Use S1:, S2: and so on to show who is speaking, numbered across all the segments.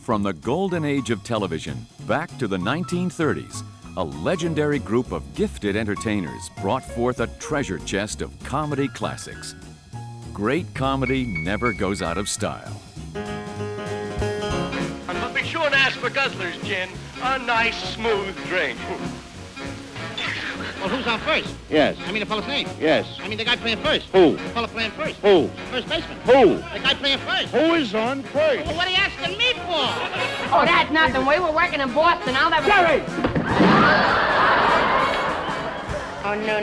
S1: From the golden age of television back to the 1930s, a legendary group of gifted entertainers brought forth a treasure chest of comedy classics. Great comedy never goes out of style.
S2: But be sure and ask for Guzzler's gin, a nice smooth drink.
S3: Well, who's on first?
S4: Yes.
S3: I mean the fellow's name?
S4: Yes.
S3: I mean the guy playing first?
S4: Who?
S3: The fellow playing first?
S4: Who?
S3: First baseman?
S4: Who?
S3: The guy playing first?
S4: Who is on first?
S3: Well, what are you asking me for?
S5: Oh, that's nothing. We were working in Boston. I'll never...
S4: Jerry!
S6: Oh, no.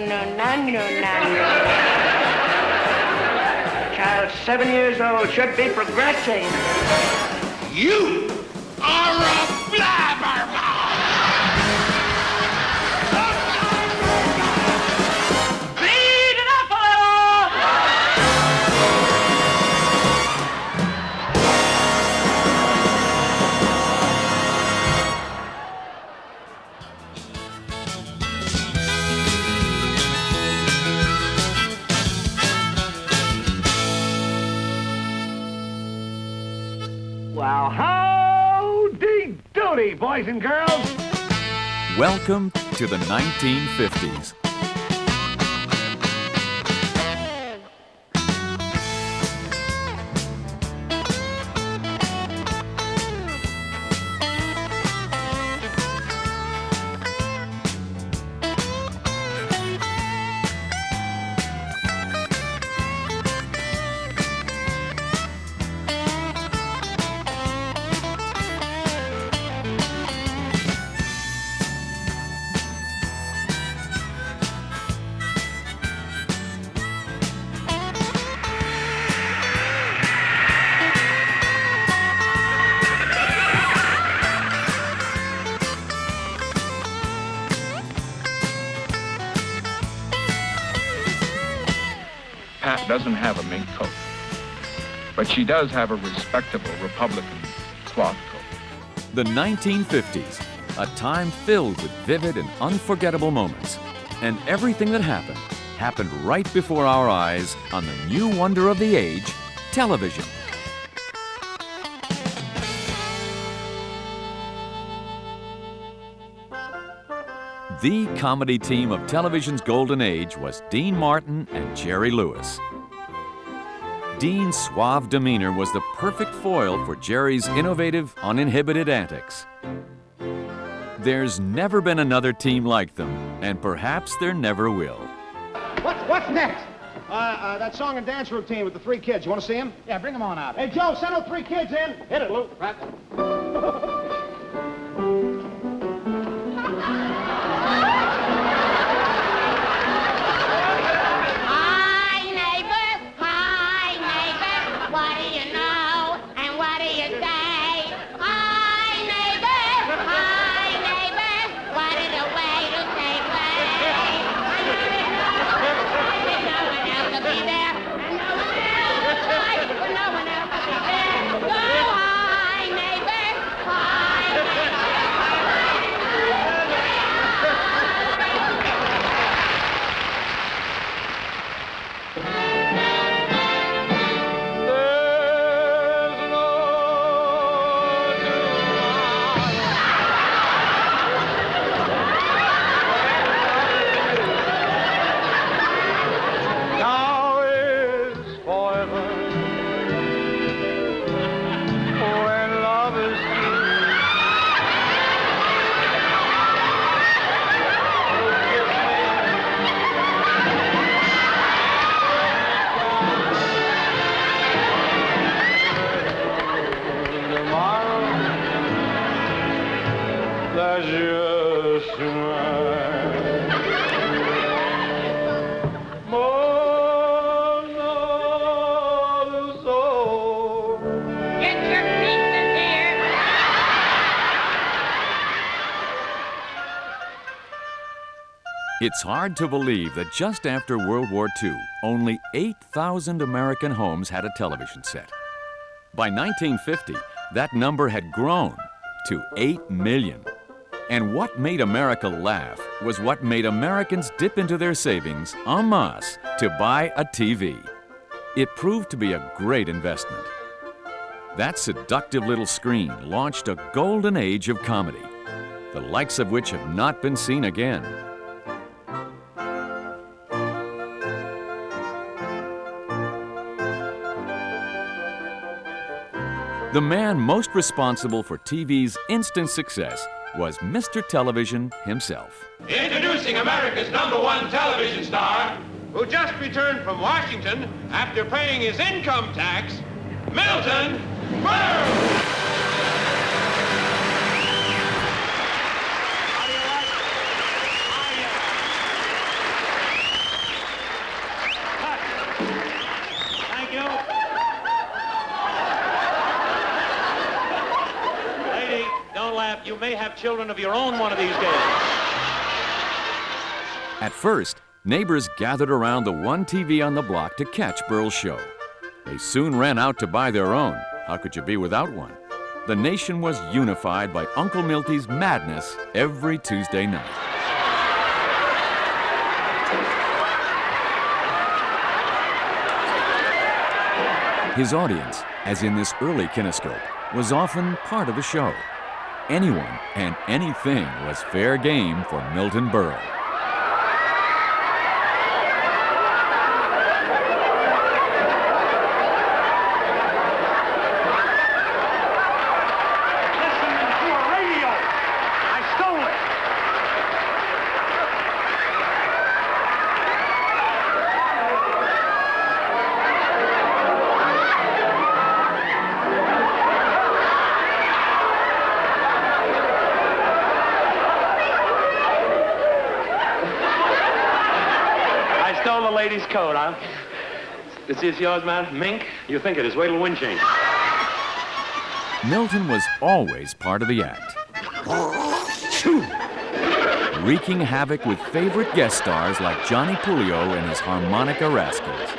S6: Child, 7 years old, should be progressing.
S4: You are a blabbermouth!
S6: Speed it up a little!
S2: Well, howdy doody, boys and girls.
S1: Welcome to the 1950s.
S7: Pat doesn't have a mink coat, but she does have a respectable Republican cloth coat.
S1: The 1950s, a time filled with vivid and unforgettable moments. And everything that happened right before our eyes on the new wonder of the age, television. The comedy team of television's golden age was Dean Martin and Jerry Lewis. Dean's suave demeanor was the perfect foil for Jerry's innovative, uninhibited antics. There's never been another team like them, and perhaps there never will.
S2: What's next? That song and dance routine with the 3 kids. You want to see them?
S3: Yeah, bring them on out.
S2: Hey, Joe, send those 3 kids in. Hit it, Lou. Right.
S5: Hi, neighbor, what do you know, and what do you say? Hi, neighbor, what is the way to say play? No one else will be there, and no one else, no one else will be there. Go, hi, neighbor,
S2: Now is forever when love is tomorrow. There's just
S5: get your pieces here.
S1: It's hard to believe that just after World War II, only 8,000 American homes had a television set. By 1950, that number had grown to 8 million. And what made America laugh was what made Americans dip into their savings en masse to buy a TV. It proved to be a great investment. That seductive little screen launched a golden age of comedy, the likes of which have not been seen again. The man most responsible for TV's instant success was Mr. Television himself.
S4: Introducing America's #1 television star, who just returned from Washington after paying his income tax, Milton Berle.
S2: Thank you. Lady, don't laugh. You may have children of your own one of these days.
S1: At first, neighbors gathered around the one TV on the block to catch Berle's show. They soon ran out to buy their own. How could you be without one? The nation was unified by Uncle Milty's madness every Tuesday night. His audience, as in this early kinescope, was often part of the show. Anyone and anything was fair game for Milton Berle.
S2: Stole the lady's coat, huh? Is this yours, man? Mink? You think it is. Wait till wind change.
S1: Milton was always part of the act, wreaking havoc with favorite guest stars like Johnny Pulio and his harmonica rascals.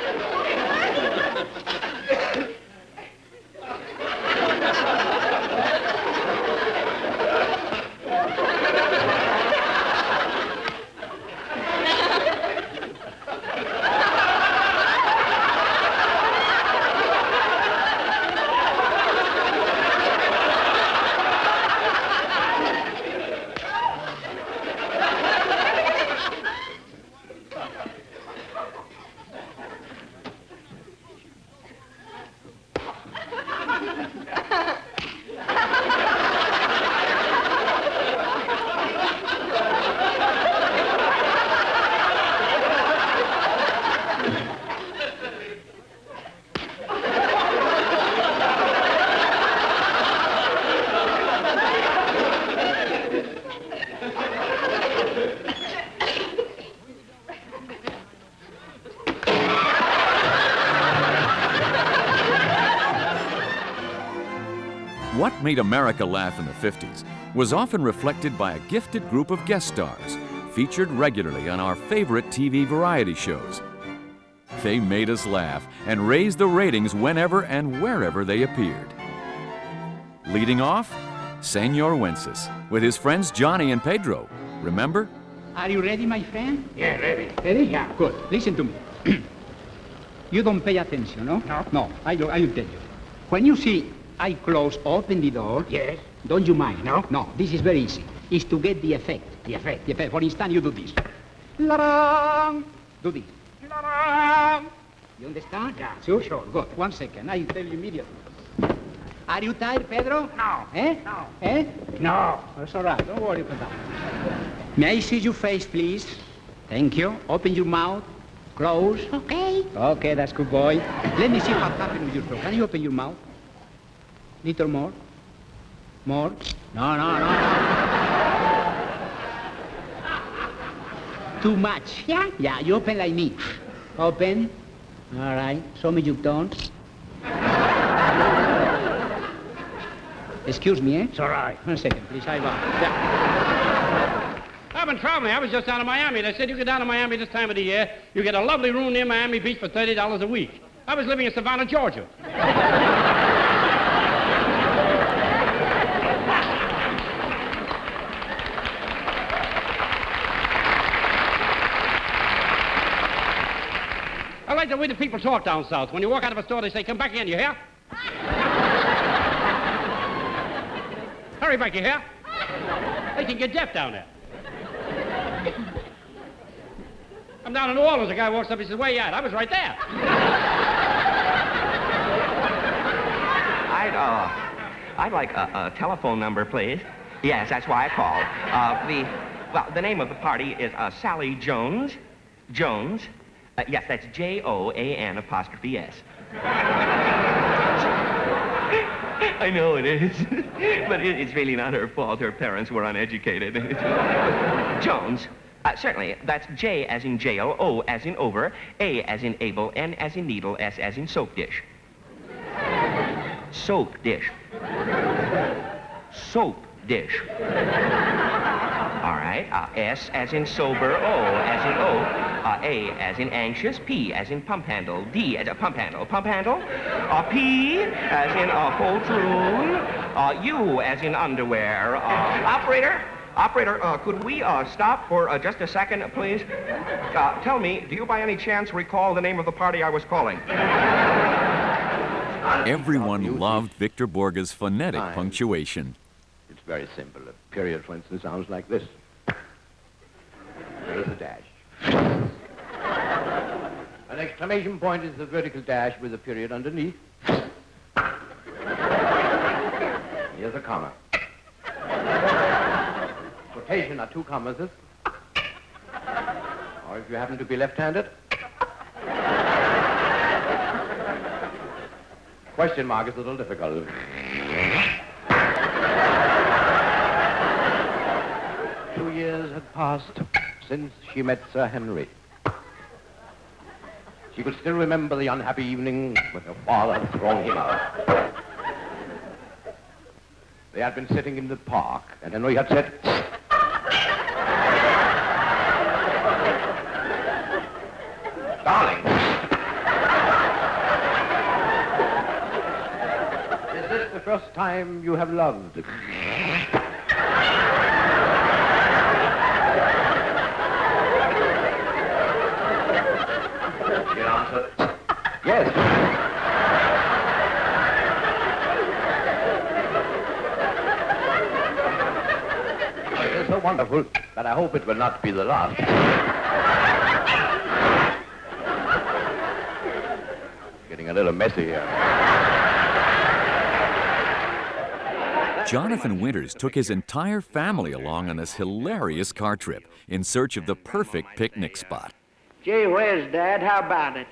S1: What made America laugh in the 50s was often reflected by a gifted group of guest stars featured regularly on our favorite TV variety shows. They made us laugh and raised the ratings whenever and wherever they appeared. Leading off, Senor Wences with his friends Johnny and Pedro. Remember?
S8: Are you ready, my friend?
S4: Yeah, ready.
S8: Ready? Yeah, good. Listen to me. You don't pay attention, no?
S4: No.
S8: No, I will tell you. When you see I close, open the door.
S4: Yes.
S8: Don't you mind?
S4: No.
S8: No, this is very easy. It's to get the effect.
S4: The effect.
S8: The effect. For instance, you do this. La-dang! Do this. La-dang! You understand?
S4: Yeah.
S8: Sure? Good. 1 second. I tell you immediately. Are you tired, Pedro?
S4: No.
S8: Eh?
S4: No.
S8: Eh?
S4: No.
S8: That's all right. Don't worry about that. May I see your face, please? Thank you. Open your mouth. Close.
S5: Okay.
S8: Okay, that's good, boy. Let me see what happened with your throat. Can you open your mouth? Little more. More. No. Too much.
S5: Yeah?
S8: Yeah, you open like me. Open. All right. Show me your tongue. Excuse me, eh?
S4: It's all right.
S8: 1 second, please. Yeah.
S2: I've been traveling. I was just down in Miami. They said you get down to Miami this time of the year, you get a lovely room near Miami Beach for $30 a week. I was living in Savannah, Georgia. I like the way the people talk down south. When you walk out of a store, they say, "Come back in, you hear?" Hurry back, you hear? They can get deaf down there. I'm down in New Orleans. The guy walks up, he says, where you at? I was right there.
S9: I'd like a telephone number, please. Yes, that's why I called. The name of the party is Sally Jones. Jones. Yes, that's Joan''S. I know it is, but it's really not her fault. Her parents were uneducated. Jones. Certainly. That's J as in jail, O as in over, A as in able, N as in needle, S as in soap dish. Soap dish. Soap dish. All right. S as in sober, O as in oak, A as in anxious, P as in pump handle, D as a pump handle, P as in poltroon, U as in underwear. Operator, could we stop for just a second, please? Tell me, do you by any chance recall the name of the party I was calling?
S1: Everyone loved Victor Borge's phonetic punctuation.
S10: It's very simple. A period, for instance, sounds like this. There is a dash. An exclamation point is the vertical dash with a period underneath. Here's a comma. Quotation are two commas. Or if you happen to be left-handed. Question mark is a little difficult. 2 years had passed since she met Sir Henry. She could still remember the unhappy evening when her father had thrown him out. They had been sitting in the park, and Henry had said, "Darling, is this the first time you have loved?" She answered, "Yes." It is so wonderful that I hope it will not be the last. Getting a little messy here.
S1: Jonathan Winters took his entire family along on this hilarious car trip in search of the perfect picnic spot.
S6: Gee whiz, Dad, how about it?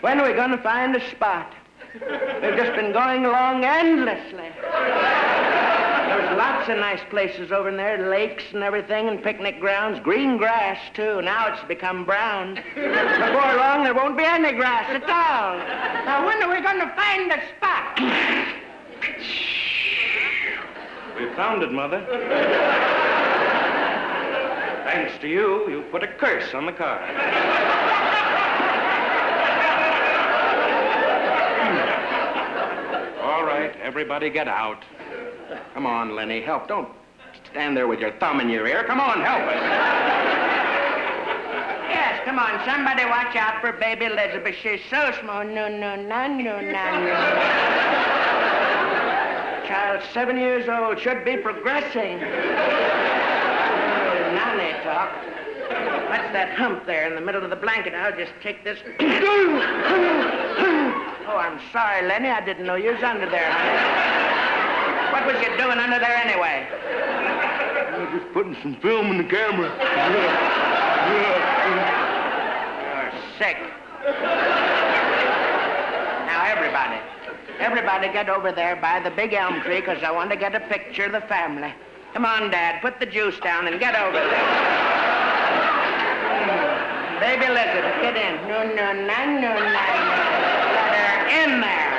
S6: When are we going to find a spot? We've just been going along endlessly. There's lots of nice places over there, lakes and everything, and picnic grounds, green grass, too. Now it's become brown. Before long, there won't be any grass at all. Now, when are we going to find a spot?
S11: We found it, Mother. Thanks to you, you put a curse on the car. All right, everybody get out. Come on, Lenny, help. Don't stand there with your thumb in your ear. Come on, help us.
S6: Yes, come on, somebody watch out for baby Elizabeth. She's so small. No. Child 7 years old, should be progressing. Now they talk. What's that hump there in the middle of the blanket? I'll just take this. Oh, I'm sorry, Lenny. I didn't know you was under there, honey. What was you doing under there anyway?
S11: I was just putting some film in the camera.
S6: You're sick. Now, everybody get over there by the big elm tree, because I want to get a picture of the family. Come on, Dad, put the juice down and get over there. Baby Elizabeth, get in. No. Get her in there.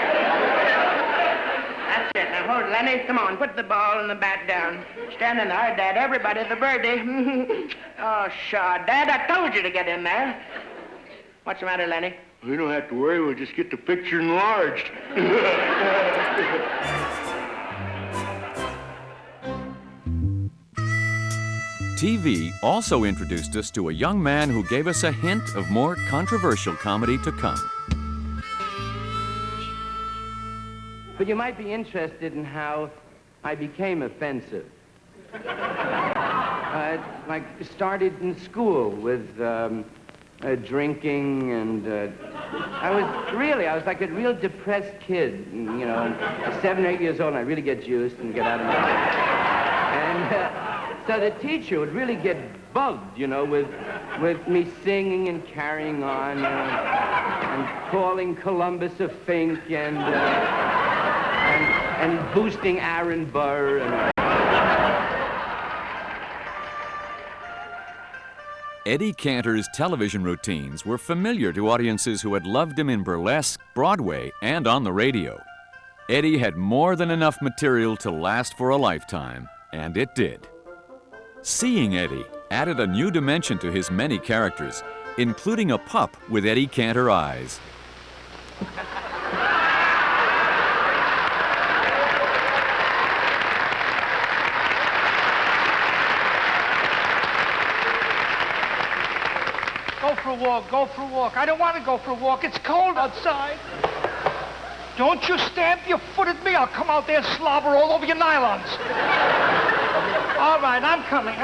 S6: That's it. Now, hold, Lenny. Come on, put the ball and the bat down. Stand in there, Dad. Everybody, the birdie. Oh, pshaw. Dad, I told you to get in there. What's the matter, Lenny?
S11: We don't have to worry. We'll just get the picture enlarged.
S1: TV also introduced us to a young man who gave us a hint of more controversial comedy to come.
S12: But you might be interested in how
S6: I became offensive. Like, started in school with drinking, and I was like a real depressed kid. And, you know, at 7 or 8 years old, and I'd really get juiced and get out of my life. And so the teacher would really get bugged, you know, with me singing and carrying on, and calling Columbus a fink, and boosting Aaron Burr. And
S1: Eddie Cantor's television routines were familiar to audiences who had loved him in burlesque, Broadway, and on the radio. Eddie had more than enough material to last for a lifetime, and it did. Seeing Eddie added a new dimension to his many characters, including a pup with Eddie Cantor eyes.
S12: Go for a walk. I don't want to go for a walk. It's cold outside. Don't you stamp your foot at me. I'll come out there and slobber all over your nylons. All right, I'm coming.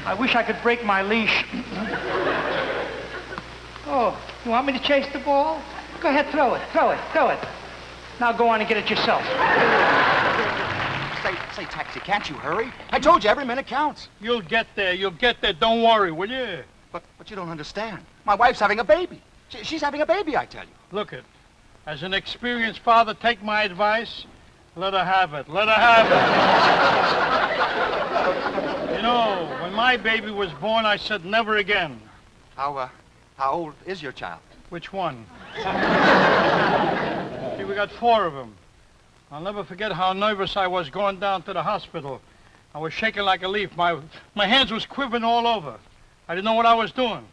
S12: I wish I could break my leash. Oh, you want me to chase the ball? Go ahead, throw it. Now go on and get it yourself.
S13: Say, Taxi, can't you hurry? I told you every minute counts.
S12: You'll get there. Don't worry, will you?
S13: But you don't understand. My wife's having a baby. She's having a baby, I tell you.
S12: Look it. As an experienced father, take my advice. Let her have it. You know, when my baby was born, I said never again.
S13: How old is your child?
S12: Which one? See, we got 4 of them. I'll never forget how nervous I was going down to the hospital. I was shaking like a leaf. My hands was quivering all over. I didn't know what I was doing.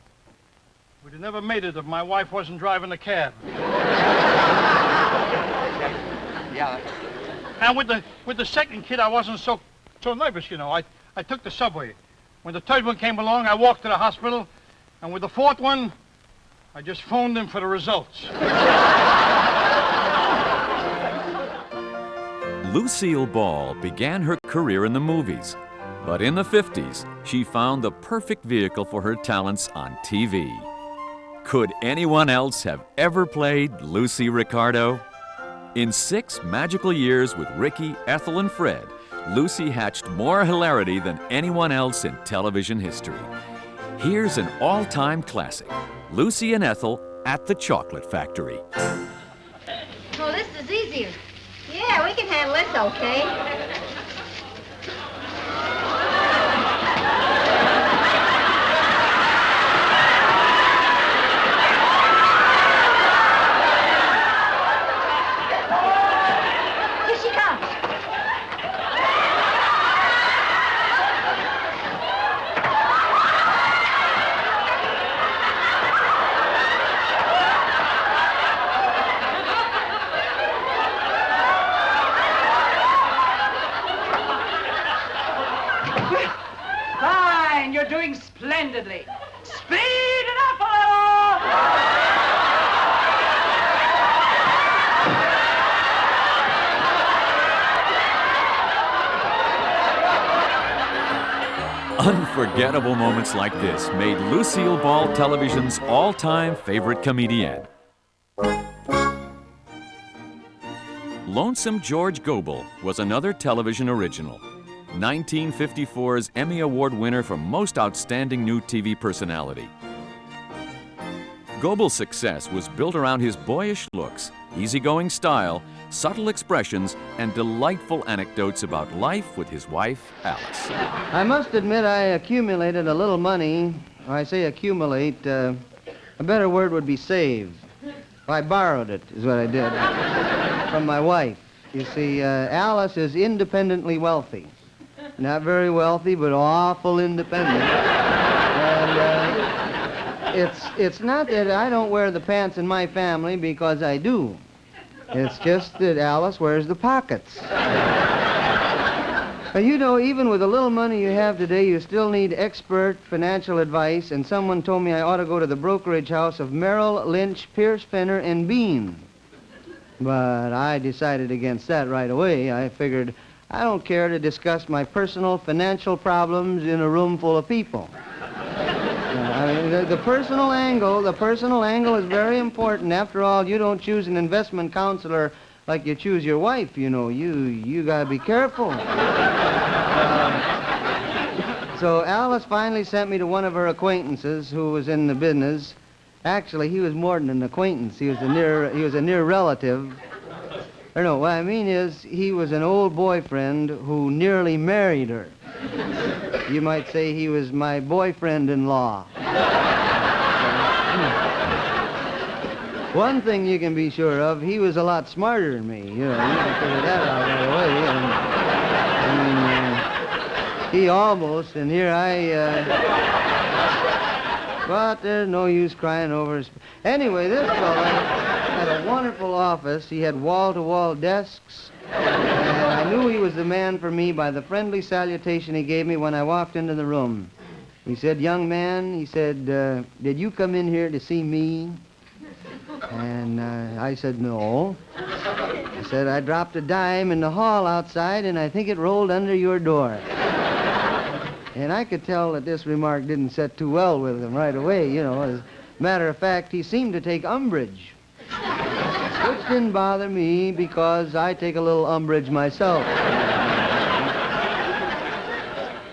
S12: We'd have never made it if my wife wasn't driving the cab.
S13: Yeah.
S12: And with the second kid, I wasn't so nervous, you know. I took the subway. When the third one came along, I walked to the hospital. And with the 4th one, I just phoned in for the results.
S1: Lucille Ball began her career in the movies, but in the 50s, she found the perfect vehicle for her talents on TV. Could anyone else have ever played Lucy Ricardo? In 6 magical years with Ricky, Ethel, and Fred, Lucy hatched more hilarity than anyone else in television history. Here's an all-time classic, Lucy and Ethel at the Chocolate Factory.
S5: Oh, this is easier. Yeah, we can handle this, okay? Here she comes.
S14: Fine, you're doing splendidly. Speed it up a little!
S1: Unforgettable moments like this made Lucille Ball television's all-time favorite comedian. Lonesome George Gobel was another television original. 1954's Emmy Award winner for Most Outstanding New TV Personality. Gobel's success was built around his boyish looks, easygoing style, subtle expressions, and delightful anecdotes about life with his wife, Alice.
S15: I must admit I accumulated a little money. When I say accumulate, a better word would be save. I borrowed it, is what I did, from my wife. You see, Alice is independently wealthy. Not very wealthy, but awful independent. And it's not that I don't wear the pants in my family, because I do. It's just that Alice wears the pockets. But you know, even with the little money you have today, you still need expert financial advice, and someone told me I ought to go to the brokerage house of Merrill, Lynch, Pierce, Fenner, and Bean. But I decided against that right away. I figured I don't care to discuss my personal financial problems in a room full of people. I mean, the personal angle is very important. After all, you don't choose an investment counselor like you choose your wife, you know. You gotta be careful. So Alice finally sent me to one of her acquaintances who was in the business. Actually, he was more than an acquaintance. He was a near relative. Or no, what I mean is he was an old boyfriend who nearly married her. You might say he was my boyfriend-in-law. One thing you can be sure of, he was a lot smarter than me. You know, you can figure that out right away. He almost, and here but there's no use crying over his... Anyway, this fellow had a wonderful office. He had wall-to-wall desks. And I knew he was the man for me by the friendly salutation he gave me when I walked into the room. He said, "Young man," he said, "did you come in here to see me?" And I said, "No." I said, "I dropped a dime in the hall outside, and I think it rolled under your door." And I could tell that this remark didn't set too well with him right away, you know. As a matter of fact, he seemed to take umbrage. Which didn't bother me because I take a little umbrage myself.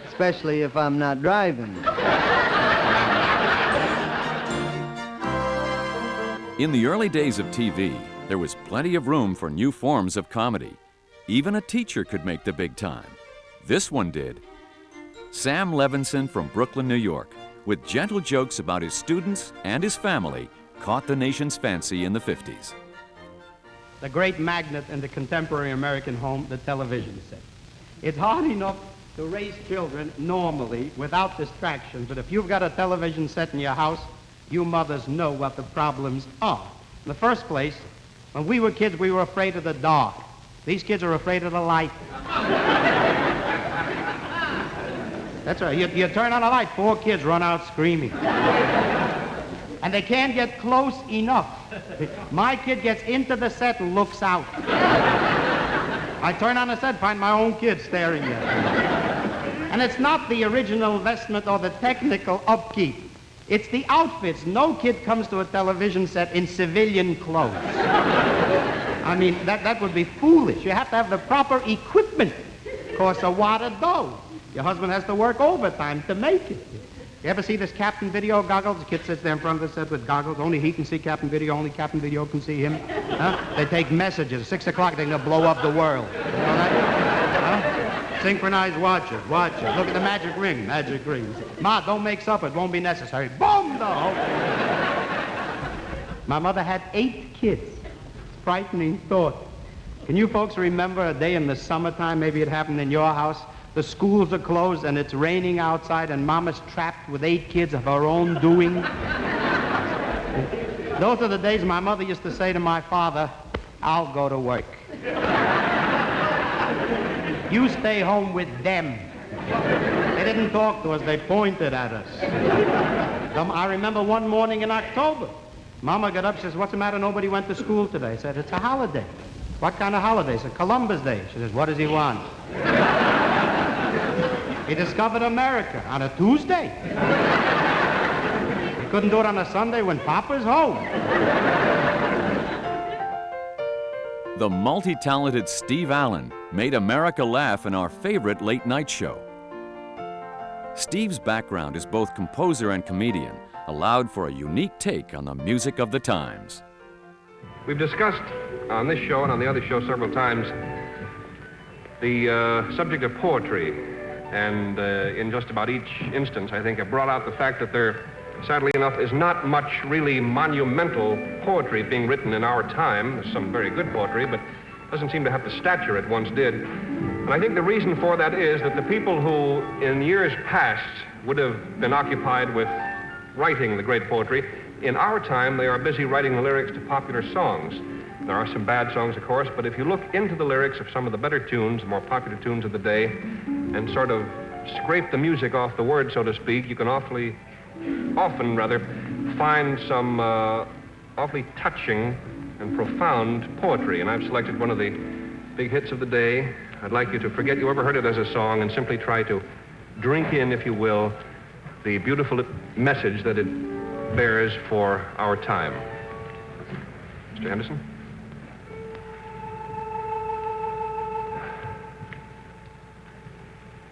S15: Especially if I'm not driving.
S1: In the early days of TV, there was plenty of room for new forms of comedy. Even a teacher could make the big time. This one did. Sam Levinson from Brooklyn, New York, with gentle jokes about his students and his family, caught the nation's fancy in the 50s.
S16: The great magnet in the contemporary American home, the television set. It's hard enough to raise children normally without distraction, but if you've got a television set in your house, you mothers know what the problems are. In the first place, when we were kids, we were afraid of the dark. These kids are afraid of the light. That's right. You turn on a light, 4 kids run out screaming. And they can't get close enough. My kid gets into the set and looks out. I turn on the set, find my own kid staring at me. And it's not the original investment or the technical upkeep. It's the outfits. No kid comes to a television set in civilian clothes. I mean, that would be foolish. You have to have the proper equipment. Costs a wad of dough. Your husband has to work overtime to make it. You ever see this Captain Video goggles? The kid sits there in front of the set with goggles. Only he can see Captain Video. Only Captain Video can see him. Huh? They take messages. At 6 o'clock, they're going to blow up the world. You know that? Huh? Synchronized watches. Look at the magic ring. Magic ring. Ma, don't make supper. It won't be necessary. Boom! No. My mother had 8 kids. Frightening thought. Can you folks remember a day in the summertime, maybe it happened in your house? The schools are closed and it's raining outside and Mama's trapped with 8 kids of her own doing. Those are the days my mother used to say to my father, "I'll go to work. You stay home with them." They didn't talk to us, they pointed at us. I remember one morning in October, Mama got up, she says, "What's the matter? Nobody went to school today." I said, "It's a holiday." "What kind of holiday?" I said, "Columbus Day." She says, "What does he want?" He discovered America on a Tuesday. He couldn't do it on a Sunday when Papa's home.
S1: The multi-talented Steve Allen made America laugh in our favorite late-night show. Steve's background as both composer and comedian allowed for a unique take on the music of the times.
S17: We've discussed on this show and on the other show several times the subject of poetry. And in just about each instance, I think, have brought out the fact that there, sadly enough, is not much really monumental poetry being written in our time. There's some very good poetry, but doesn't seem to have the stature it once did. And I think the reason for that is that the people who, in years past, would have been occupied with writing the great poetry, in our time, they are busy writing the lyrics to popular songs. There are some bad songs, of course, but if you look into the lyrics of some of the better tunes, the more popular tunes of the day, and sort of scrape the music off the words, so to speak, you can often find some awfully touching and profound poetry, and I've selected one of the big hits of the day. I'd like you to forget you ever heard it as a song and simply try to drink in, if you will, the beautiful message that it bears for our time. Mr. Henderson?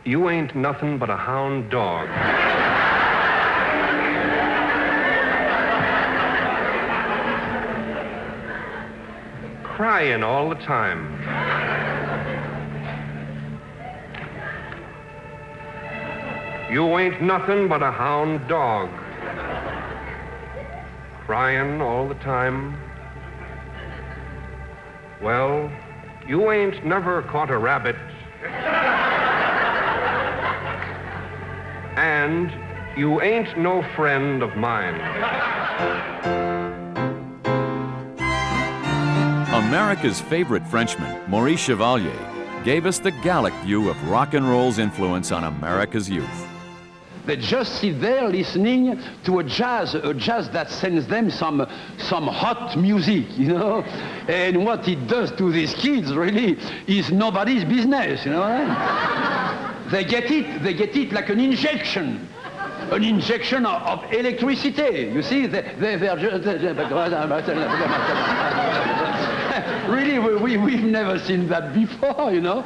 S17: You ain't nothing but a hound dog. Crying all the time. You ain't nothing but a hound dog. Crying all the time. Well, you ain't never caught a rabbit. And you ain't no friend of mine.
S1: America's favorite Frenchman, Maurice Chevalier, gave us the Gallic view of rock and roll's influence on America's youth.
S18: They just sit there listening to a jazz that sends them some hot music, you know? And what it does to these kids, really, is nobody's business, you know what I mean? They get it like an injection of electricity, you see? They're just... Really, we've never seen that before, you know?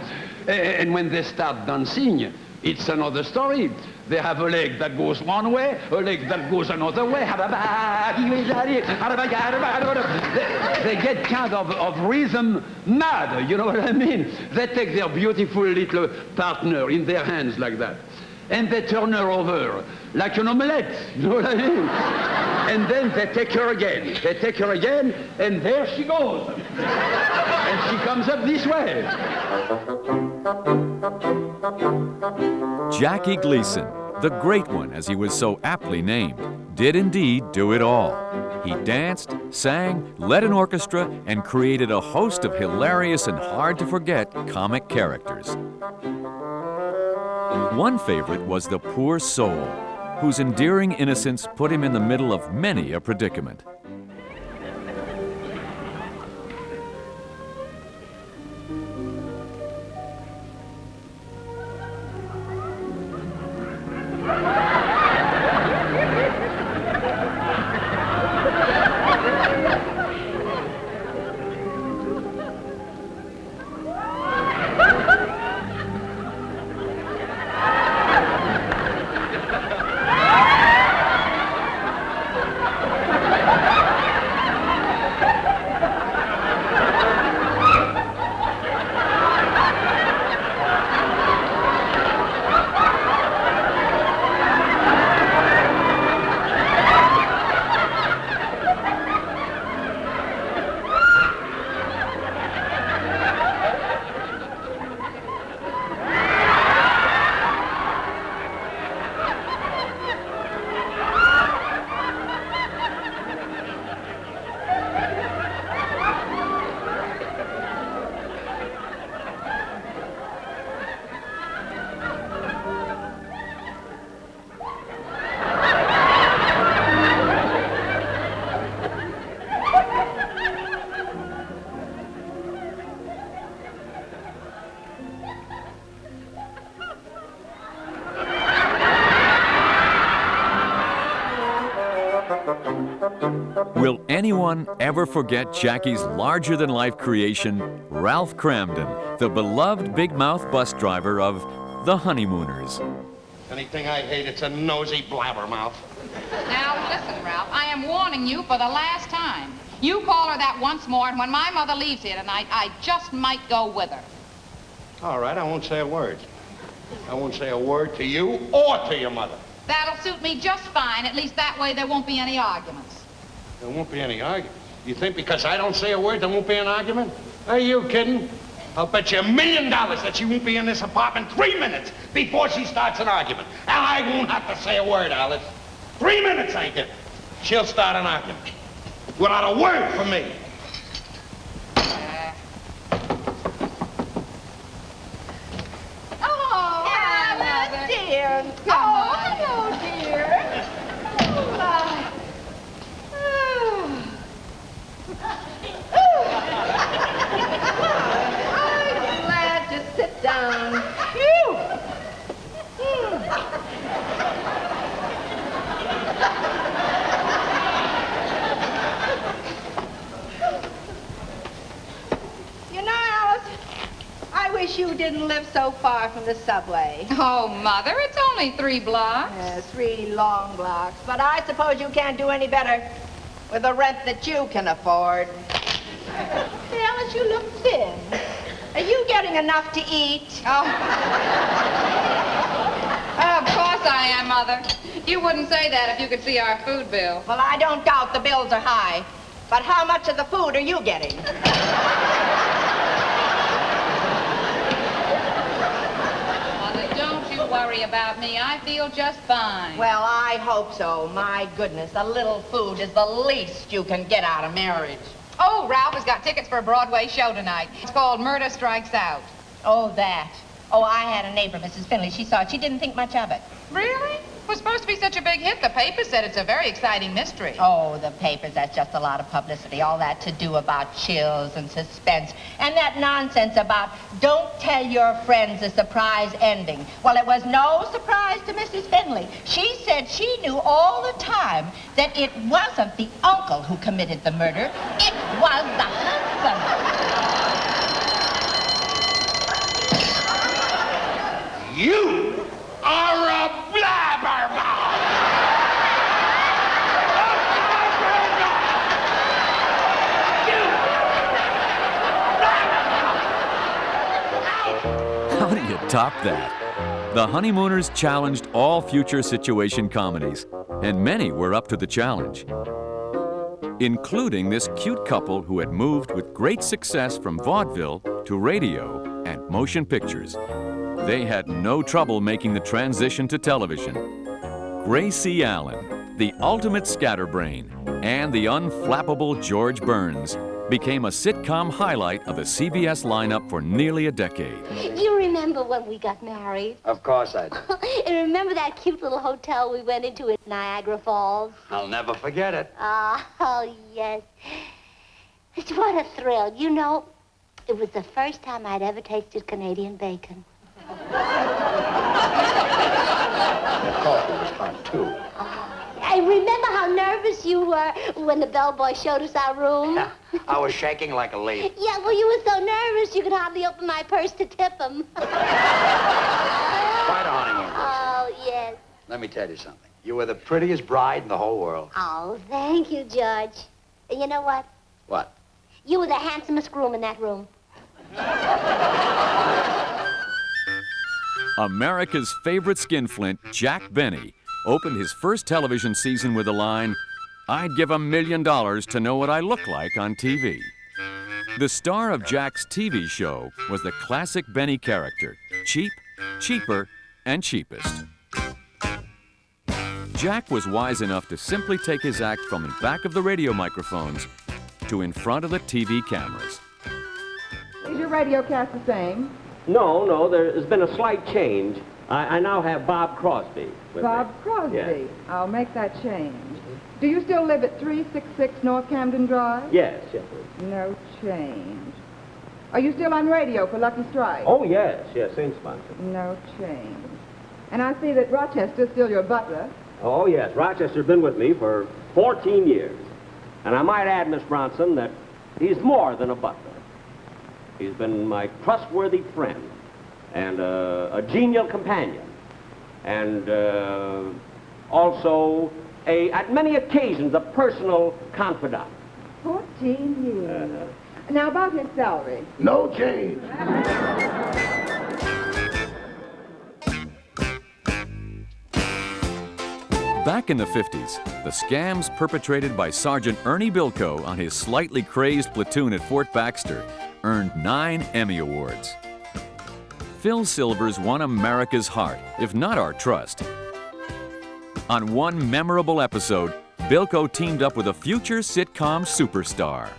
S18: And when they start dancing, it's another story. They have a leg that goes one way, a leg that goes another way. They get kind of rhythm mad, you know what I mean? They take their beautiful little partner in their hands like that, and they turn her over like an omelette, you know what I mean? And then they take her again. They take her again, and there she goes. And she comes up this way.
S1: Jackie Gleason, the great one as he was so aptly named, did indeed do it all. He danced, sang, led an orchestra, and created a host of hilarious and hard-to-forget comic characters. One favorite was the poor soul, whose endearing innocence put him in the middle of many a predicament. Will anyone ever forget Jackie's larger-than-life creation, Ralph Cramden, the beloved big-mouth bus driver of The Honeymooners?
S11: Anything I hate, it's a nosy blabbermouth.
S19: Now, listen, Ralph, I am warning you for the last time. You call her that once more, and when my mother leaves here tonight, I just might go with her.
S11: All right, I won't say a word. I won't say a word to you or to your mother.
S19: That'll suit me just fine. At least that way there won't be any arguments.
S11: There won't be any argument. You think because I don't say a word there won't be an argument? Are you kidding? I'll bet you $1 million that she won't be in this apartment 3 minutes before she starts an argument. And I won't have to say a word, Alice. 3 minutes, I give. She'll start an argument. Without a word from me.
S14: Oh, Alice, dear. Oh, hello, dear. I'm glad to sit down. Phew. You know, Alice, I wish you didn't live so far from the subway.
S19: Oh, Mother, it's only 3 blocks.
S14: 3 long blocks. But I suppose you can't do any better with the rent that you can afford. Hey, Alice, you look thin. Are you getting enough to eat?
S19: Oh. Of course I am, Mother. You wouldn't say that if you could see our food bill.
S14: Well, I don't doubt the bills are high. But how much of the food are you getting?
S19: Mother, don't you worry about me. I feel just fine.
S14: Well, I hope so. My goodness, a little food is the least you can get out of marriage.
S19: Oh, Ralph has got tickets for a Broadway show tonight. It's called Murder Strikes Out.
S14: Oh, that. Oh, I had a neighbor, Mrs. Finley. She saw it. She didn't think much of it.
S19: Really? It was supposed to be such a big hit. The paper said it's a very exciting mystery.
S14: Oh, the papers, that's just a lot of publicity. All that to do about chills and suspense. And that nonsense about don't tell your friends a surprise ending. Well, it was no surprise to Mrs. Finley. She said she knew all the time that it wasn't the uncle who committed the murder. It was the husband.
S11: You are a blabbermouth!
S1: How do you top that? The Honeymooners challenged all future situation comedies, and many were up to the challenge, including this cute couple who had moved with great success from vaudeville to radio and motion pictures. They had no trouble making the transition to television. Gracie Allen, the ultimate scatterbrain, and the unflappable George Burns became a sitcom highlight of the CBS lineup for nearly a decade.
S5: You remember when we got married?
S18: Of course I do.
S5: And remember that cute little hotel we went into in Niagara Falls?
S18: I'll never forget it.
S5: Oh, yes. What a thrill. You know, it was the first time I'd ever tasted Canadian bacon.
S18: The coffee was hot, too.
S5: I remember how nervous you were when the bellboy showed us our room.
S18: I was shaking like a leaf.
S5: Yeah, well, you were so nervous you could hardly open my purse to tip him.
S18: Quite a honeymoon.
S5: Oh, yes.
S18: Let me tell you something. You were the prettiest bride in the whole world.
S5: Oh, thank you, George. And you know what?
S18: What?
S5: You were the handsomest groom in that room.
S1: America's favorite skinflint, Jack Benny, opened his first television season with the line, "I'd give $1 million to know what I look like on TV." The star of Jack's TV show was the classic Benny character, cheap, cheaper, and cheapest. Jack was wise enough to simply take his act from the back of the radio microphones to in front of the TV cameras.
S20: Is your radio cast the same?
S21: No, there's been a slight change. I now have Bob Crosby with
S20: Bob
S21: me.
S20: Crosby.
S21: Yes.
S20: I'll make that change. Do you still live at 366 North Camden Drive?
S21: Yes.
S20: No change. Are you still on radio for Lucky Strike?
S21: Oh, yes, same sponsor.
S20: No change. And I see that Rochester's still your butler.
S21: Oh, yes, Rochester's been with me for 14 years. And I might add, Miss Bronson, that he's more than a butler. He's been my trustworthy friend and a genial companion, and also, at many occasions, a personal confidant.
S20: 14 years. Now, about his salary.
S11: No change.
S1: Back in the 50s, the scams perpetrated by Sergeant Ernie Bilko on his slightly crazed platoon at Fort Baxter earned 9 Emmy Awards. Phil Silvers won America's heart, if not our trust. On one memorable episode, Bilko teamed up with a future sitcom superstar.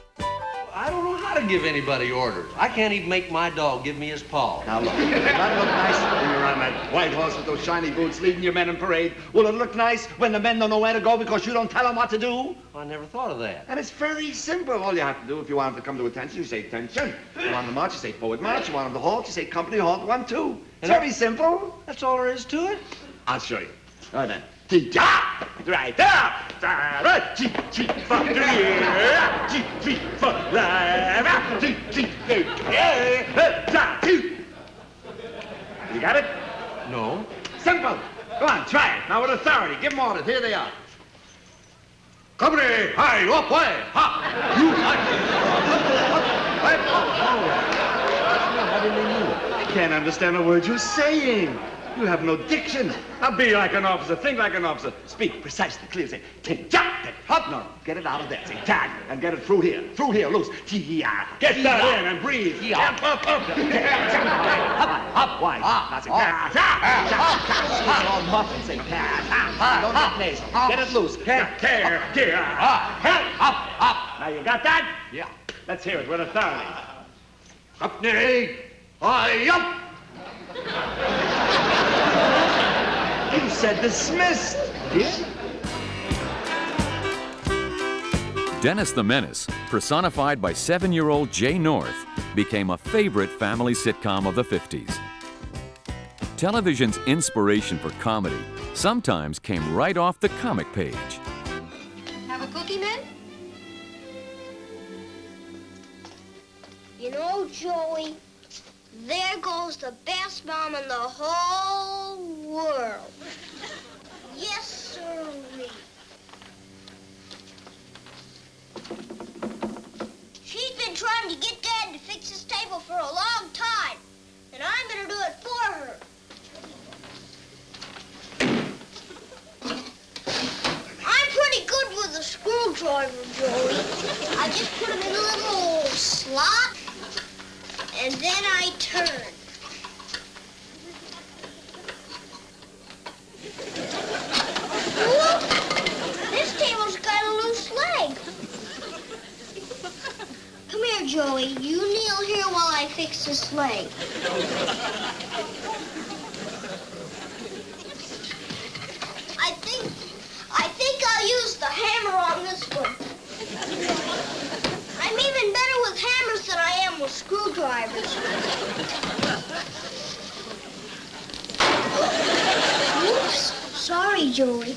S22: I don't know how to
S7: give anybody orders. I can't even make my dog give me his paw.
S13: Now look, will that look nice when you're on that white horse with those shiny boots leading your men in parade? Will it look nice when the men don't know where to go because you don't tell them what to do?
S7: I never thought of that.
S13: And it's very simple. All you have to do, if you want them to come to attention, you say attention. You want them to march, you say forward march. You want them to halt, you say company halt 1, 2. It's very simple.
S7: That's all there is to it?
S13: I'll show you. All right then. T-ja! Right up! Right! T-T for the rear! T-T for left! T-T You got it?
S7: No.
S13: Simple. Go on, try it. Now with authority. Give them orders. Here they are. Company, high, up, way, hop. You, I can't understand a word you're saying. You have no diction. Now be like an officer, think like an officer. Speak precisely, clear. Say, take, jump, hop. No, get it out of there. Say, tag, and get it through here, loose. Get that in and breathe. Up. Up, wide. Now say, it's all muffled. Say, don't get nasal. Get it loose. Up. Now you got that? Yeah. Let's hear it with authority. Up, nay, high, up. You said dismissed. Yeah?
S1: Dennis the Menace, personified by 7-year-old Jay North, became a favorite family sitcom of the 50s. Television's inspiration for comedy sometimes came right off the comic page.
S5: Have a cookie, man? You know, Joey, there goes the best mom in the whole world. Yes, sirree. She's been trying to get Dad to fix his table for a long time, and I'm gonna do it for her. I'm pretty good with a screwdriver, Joey. I just put him in a little slot, and then I turn. Whoop! This table's got a loose leg. Come here, Joey. You kneel here while I fix this leg. I think I'll use the hammer on this one. I'm even better with hammers than I am with screwdrivers. Oops. Sorry, Joey.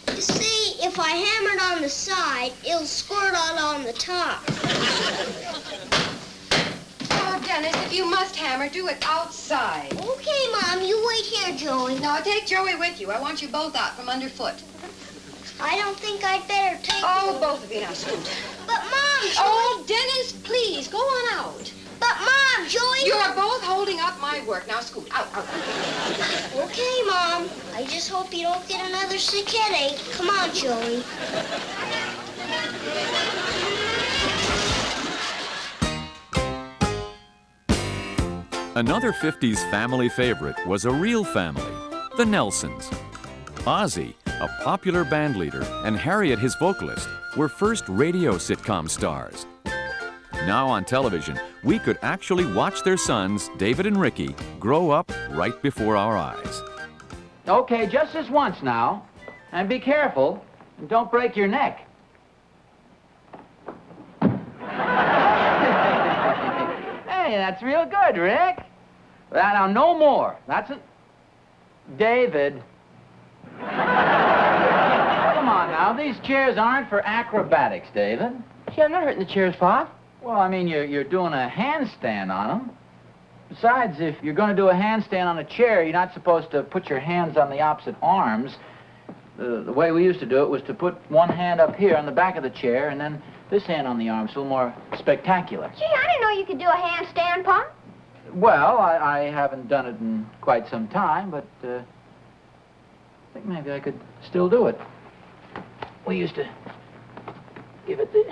S5: You see, if I hammer it on the side, it'll squirt out on the top.
S19: Oh, Dennis, if you must hammer, do it outside.
S5: Okay, Mom, you wait here, Joey.
S19: No, take Joey with you. I want you both out from underfoot.
S5: I don't think I'd better take
S19: Oh,
S5: you.
S19: both of you now, scoot.
S5: But, Mom, Joey...
S19: Oh, Dennis, please, go on out.
S5: But, Mom, Joey...
S19: You're both holding up my work. Now, scoot. Out.
S5: Okay, Mom. I just hope you don't get another sick headache. Come on, Joey.
S1: Another 50s family favorite was a real family, the Nelsons. Ozzie, a popular band leader, and Harriet, his vocalist, were first radio sitcom stars. Now on television, we could actually watch their sons, David and Ricky, grow up right before our eyes.
S22: Okay, just this once now. And be careful, and don't break your neck. Hey, that's real good, Rick. Now, no more. That's it. David. Come on now, these chairs aren't for acrobatics, David.
S6: Gee, I'm not hurting the chairs, Pop.
S22: Well, I mean, you're doing a handstand on them. Besides, if you're going to do a handstand on a chair, you're not supposed to put your hands on the opposite arms. The way we used to do it was to put one hand up here on the back of the chair and then this hand on the arm, so more spectacular.
S5: Gee, I didn't know you could do a handstand, Pop.
S22: Well, I haven't done it in quite some time, but I think maybe I could still do it. We used to give it the...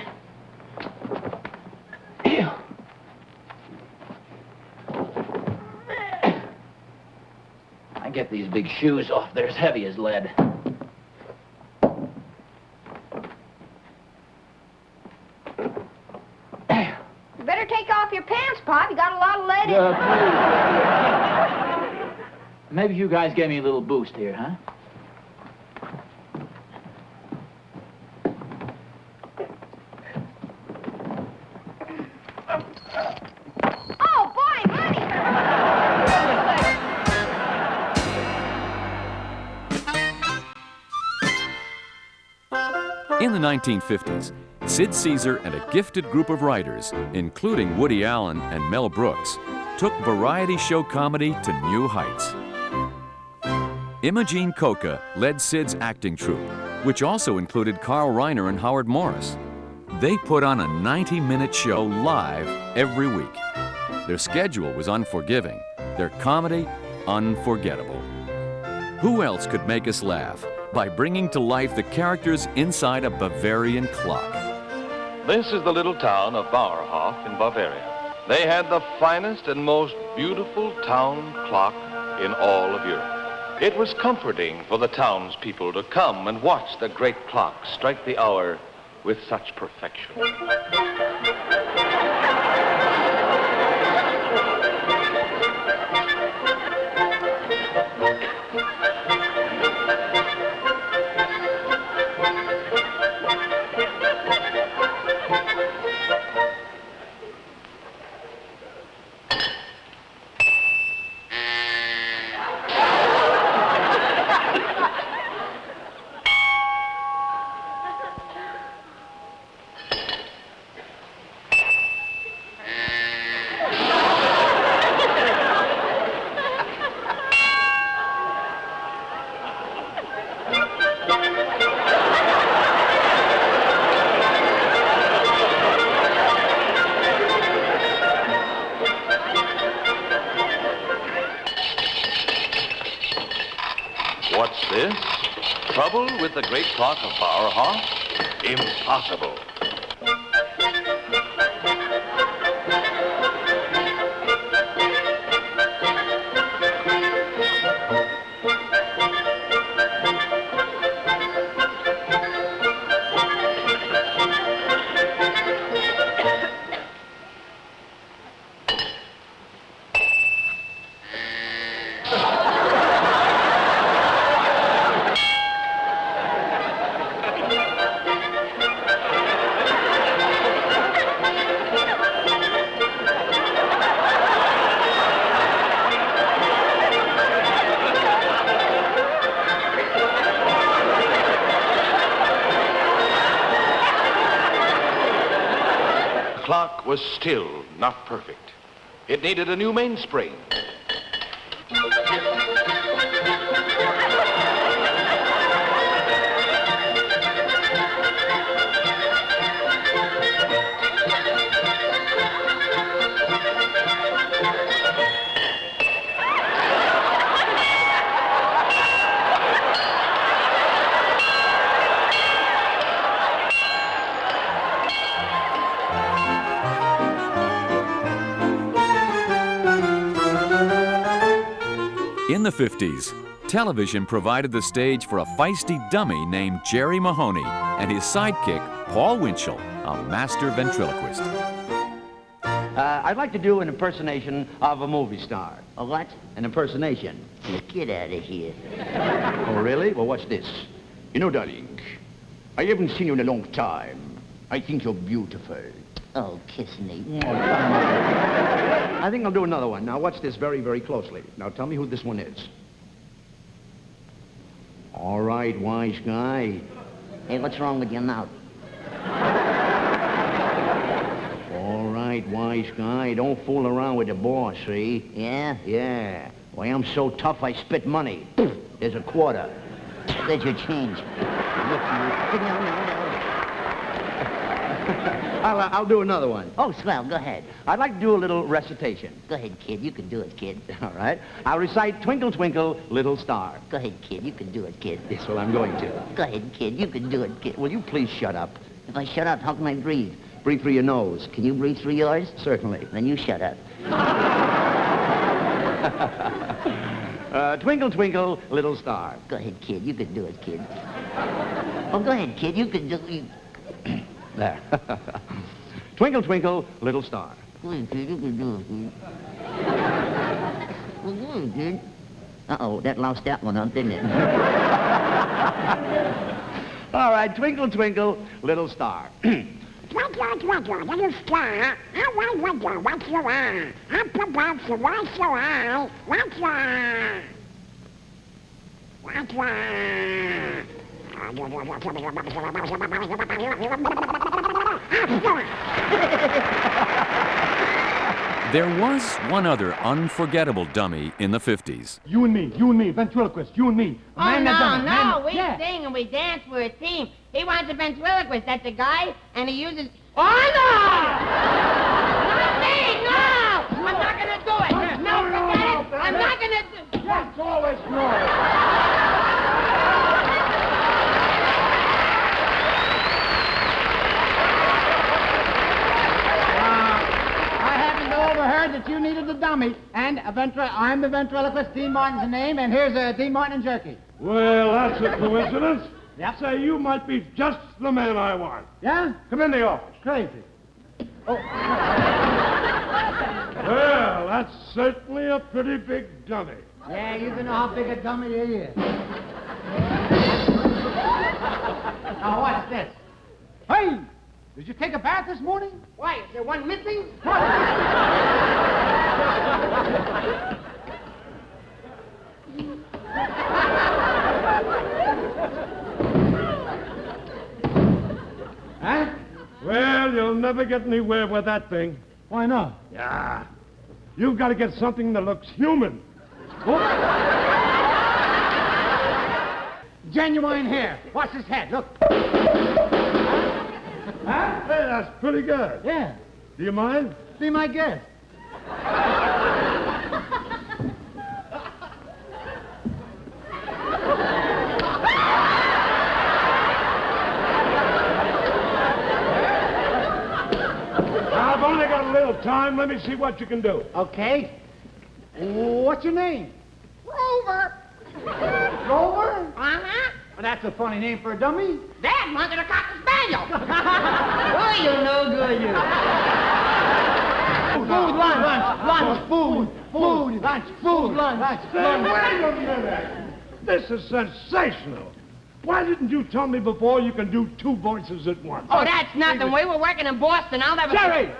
S22: I get these big shoes off. They're as heavy as lead.
S5: take off your pants, Pop. You got a lot of lead in it.
S22: Maybe you guys gave me a little boost here, huh?
S5: Oh, boy, money!
S1: In the 1950s, Sid Caesar and a gifted group of writers, including Woody Allen and Mel Brooks, took variety show comedy to new heights. Imogene Coca led Sid's acting troupe, which also included Carl Reiner and Howard Morris. They put on a 90-minute show live every week. Their schedule was unforgiving, their comedy unforgettable. Who else could make us laugh by bringing to life the characters inside a Bavarian clock?
S3: This is the little town of Bauerhof in Bavaria. They had the finest and most beautiful town clock in all of Europe. It was comforting for the townspeople to come and watch the great clock strike the hour with such perfection. What's this? Trouble with the great clock of Bauerhof? Impossible. The clock was still not perfect. It needed a new mainspring.
S1: In the 50s, television provided the stage for a feisty dummy named Jerry Mahoney and his sidekick, Paul Winchell, a master ventriloquist.
S15: I'd like to do an impersonation of a movie star.
S4: A what?
S15: An impersonation.
S4: Get out of here.
S15: Oh, really? Well, watch this. You know, darling, I haven't seen you in a long time. I think you're beautiful.
S4: Oh, kiss me.
S15: I think I'll do another one. Now, watch this very, very closely. Now, tell me who this one is. All right, wise guy.
S4: Hey, what's wrong with your mouth?
S15: All right, wise guy. Don't fool around with the boss, see?
S4: Yeah?
S15: Yeah. Why, I'm so tough I spit money. There's a quarter.
S4: There's your change. No.
S15: I'll do another one.
S4: Oh, swell. Go ahead.
S15: I'd like to do a little recitation.
S4: Go ahead, kid. You can do it, kid.
S15: All right. I'll recite Twinkle, Twinkle, Little Star.
S4: Go ahead, kid. You can do it, kid.
S15: Yes, well, I'm going to.
S4: Go ahead, kid. You can do it, kid.
S15: Will you please shut up?
S4: If I shut up, how can I breathe?
S15: Breathe through your nose.
S4: Can you breathe through yours?
S15: Certainly.
S4: Then you shut up.
S15: Twinkle, Twinkle, Little Star.
S4: Go ahead, kid. You can do it, kid. Oh, go ahead, kid. You can do it.
S15: There. Twinkle, twinkle, little star.
S4: Go ahead, kid. You can do it, kid. Well, go ahead, kid. Uh-oh, that lost that one up, didn't it?
S10: All right, twinkle, twinkle, little star.
S5: Twinkle, twinkle, little star, I wonder what you are. Up above the white your eye, what you are. What you are.
S1: There was one other unforgettable dummy in the 50s.
S11: You and me, ventriloquist, you and me.
S5: Oh, no, we sing and we dance, we're a team. He wants a ventriloquist, that's a guy, and he uses... Oh, no! Not me, no! I'm not gonna do it! No, forget it! I'm not gonna do...
S11: What's all this noise?
S16: Overheard that you needed a dummy, and I'm the ventriloquist. Dean Martin's the name, and here's a Dean Martin and jerky.
S11: Well, that's a coincidence.
S16: Yep.
S11: Say, you might be just the man I want.
S16: Yeah?
S11: Come in the office.
S16: Crazy. Oh.
S11: Well, that's certainly a pretty big dummy.
S16: Yeah, you can know how big a dummy he is. Now, what's this? Hey! Did you take a bath this morning?
S5: Why, is there one missing?
S16: Huh?
S11: Well, you'll never get anywhere with that thing.
S16: Why not?
S11: Yeah. You've got to get something that looks human.
S16: Genuine hair. Watch his head. Look.
S11: Huh? Hey, that's pretty good.
S16: Yeah.
S11: Do you mind?
S16: Be my guest.
S11: I've only got a little time. Let me see what you can do.
S16: Okay. What's your name?
S5: Rover.
S16: Rover?
S5: Uh-huh.
S16: Well, that's a funny name for a dummy.
S5: Dad wanted a Cocker Spaniel.
S16: Oh, you're no good, you. Food, lunch, food, lunch, food, lunch.
S11: Say, wait a minute. This is sensational. Why didn't you tell me before you can do two voices at once?
S5: Oh, that's nothing. We were working in Boston. I'll never...
S11: Jerry!